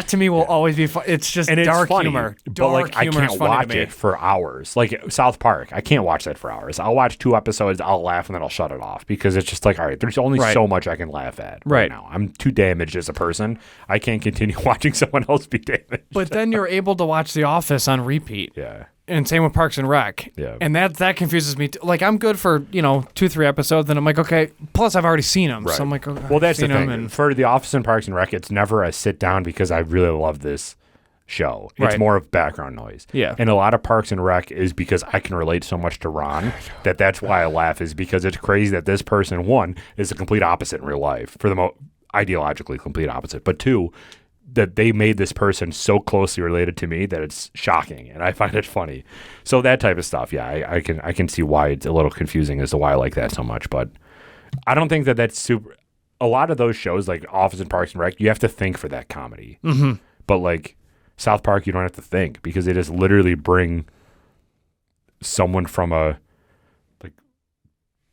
[SPEAKER 2] to me will always be fun. It's just dark
[SPEAKER 1] funny,
[SPEAKER 2] humor.
[SPEAKER 1] But like I
[SPEAKER 2] humor is
[SPEAKER 1] can't
[SPEAKER 2] funny
[SPEAKER 1] watch
[SPEAKER 2] to me.
[SPEAKER 1] it for hours. Like South Park, I can't watch that for hours. I'll watch 2 episodes, I'll laugh, and then I'll shut it off, because it's just like, all right, there's only so much I can laugh at right now. I'm too damaged as a person. I can't continue watching someone else be damaged.
[SPEAKER 2] But then you're able to watch The Office on repeat.
[SPEAKER 1] Yeah.
[SPEAKER 2] And same with Parks and Rec.
[SPEAKER 1] Yeah.
[SPEAKER 2] And that confuses me. Like, I'm good for, 2-3 episodes, then I'm like, okay. Plus, I've already seen them. Right. So I'm like, okay.
[SPEAKER 1] Well, that's the thing. For The Office and Parks and Rec, it's never a sit down because I really love this show. It's more of background noise.
[SPEAKER 2] Yeah.
[SPEAKER 1] And a lot of Parks and Rec is because I can relate so much to Ron that's why I laugh, is because it's crazy that this person, 1, is the complete opposite in real life, for the ideologically complete opposite, but 2, that they made this person so closely related to me that it's shocking, and I find it funny. So that type of stuff, I can see why it's a little confusing as to why I like that so much. But I don't think that's super. A lot of those shows, like Office and Parks and Rec, you have to think for that comedy. Mm-hmm. But like South Park, you don't have to think, because they just literally bring someone from a like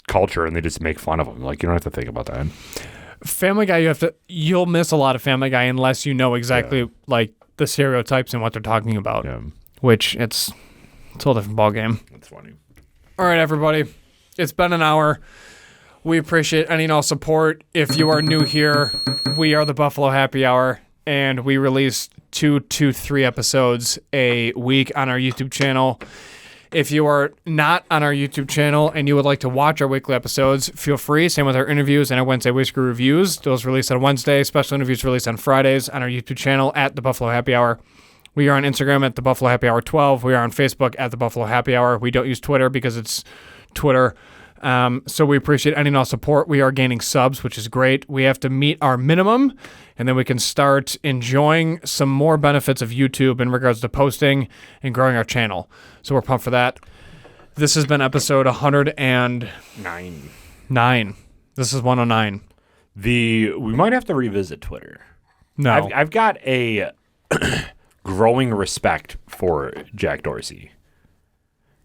[SPEAKER 1] culture and they just make fun of them. Like, you don't have to think about that.
[SPEAKER 2] Family Guy, you'll miss a lot of Family Guy unless you know exactly like the stereotypes and what they're talking about, which it's a whole different ballgame.
[SPEAKER 1] That's funny.
[SPEAKER 2] All right, everybody. It's been an hour. We appreciate any and all support. If you are new here, we are the Buffalo Happy Hour, and we release 2 to 3 episodes a week on our YouTube channel. If you are not on our YouTube channel and you would like to watch our weekly episodes, feel free. Same with our interviews and our Wednesday Whiskey Reviews. Those released on Wednesday. Special interviews released on Fridays on our YouTube channel at The Buffalo Happy Hour. We are on Instagram at The Buffalo Happy Hour 12. We are on Facebook at The Buffalo Happy Hour. We don't use Twitter because it's Twitter. So we appreciate any and all support. We are gaining subs, which is great. We have to meet our minimum, and then we can start enjoying some more benefits of YouTube in regards to posting and growing our channel. So we're pumped for that. This has been episode 109. This is 109.
[SPEAKER 1] We might have to revisit Twitter.
[SPEAKER 2] No.
[SPEAKER 1] I've got a growing respect for Jack Dorsey.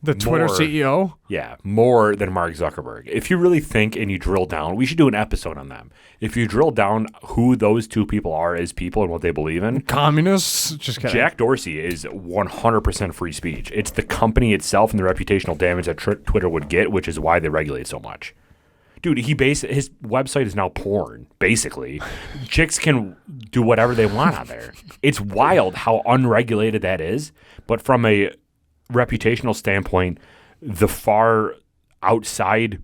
[SPEAKER 2] The Twitter CEO?
[SPEAKER 1] Yeah, more than Mark Zuckerberg. If you really think and you drill down, we should do an episode on them. If you drill down who those two people are as people and what they believe in.
[SPEAKER 2] Communists? Just kidding.
[SPEAKER 1] Jack Dorsey is 100% free speech. It's the company itself and the reputational damage that Twitter would get, which is why they regulate so much. Dude, his website is now porn, basically. Chicks can do whatever they want on there. It's wild how unregulated that is, but from a reputational standpoint, the far outside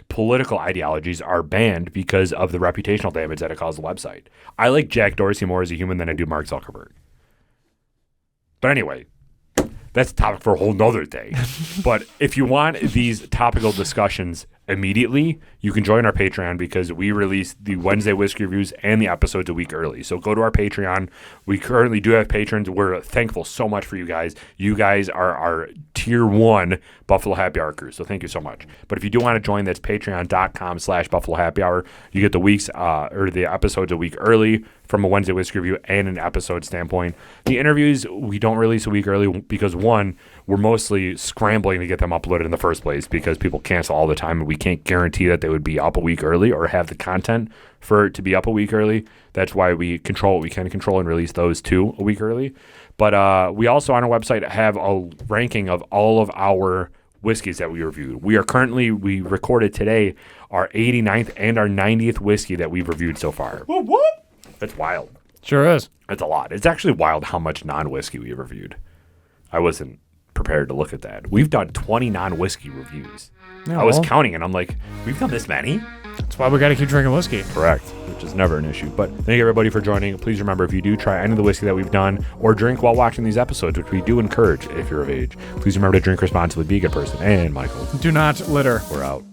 [SPEAKER 1] political ideologies are banned because of the reputational damage that it caused the website. I like Jack Dorsey more as a human than I do Mark Zuckerberg. But anyway, that's a topic for a whole nother day. But if you want these topical discussions immediately, you can join our Patreon because we release the Wednesday Whiskey Reviews and the episodes a week early. So go to our Patreon. We currently do have patrons. We're thankful so much for you guys. You guys are our tier 1 Buffalo Happy Hour crew. So thank you so much. But if you do want to join, that's patreon.com/Buffalo Happy Hour. You get the weeks or the episodes a week early from a Wednesday Whiskey Review and an episode standpoint. The interviews, we don't release a week early because, one, we're mostly scrambling to get them uploaded in the first place because people cancel all the time and we can't guarantee that they would be up a week early or have the content for it to be up a week early. That's why we control what we can control and release those two a week early. But we also on our website have a ranking of all of our whiskeys that we reviewed. We recorded today our 89th and our 90th whiskey that we've reviewed so far.
[SPEAKER 2] Whoop, whoop.
[SPEAKER 1] That's wild.
[SPEAKER 2] Sure is.
[SPEAKER 1] It's a lot. It's actually wild how much non-whiskey we reviewed. I wasn't prepared to look at that. We've done 20 non-whiskey reviews.
[SPEAKER 2] Yeah,
[SPEAKER 1] I was counting and I'm like, we've done this many?
[SPEAKER 2] That's why we got to keep drinking whiskey.
[SPEAKER 1] Correct, which is never an issue. But thank you everybody for joining. Please remember, if you do try any of the whiskey that we've done or drink while watching these episodes, which we do encourage if you're of age, please remember to drink responsibly, be a good person. And Michael.
[SPEAKER 2] Do not litter.
[SPEAKER 1] We're out.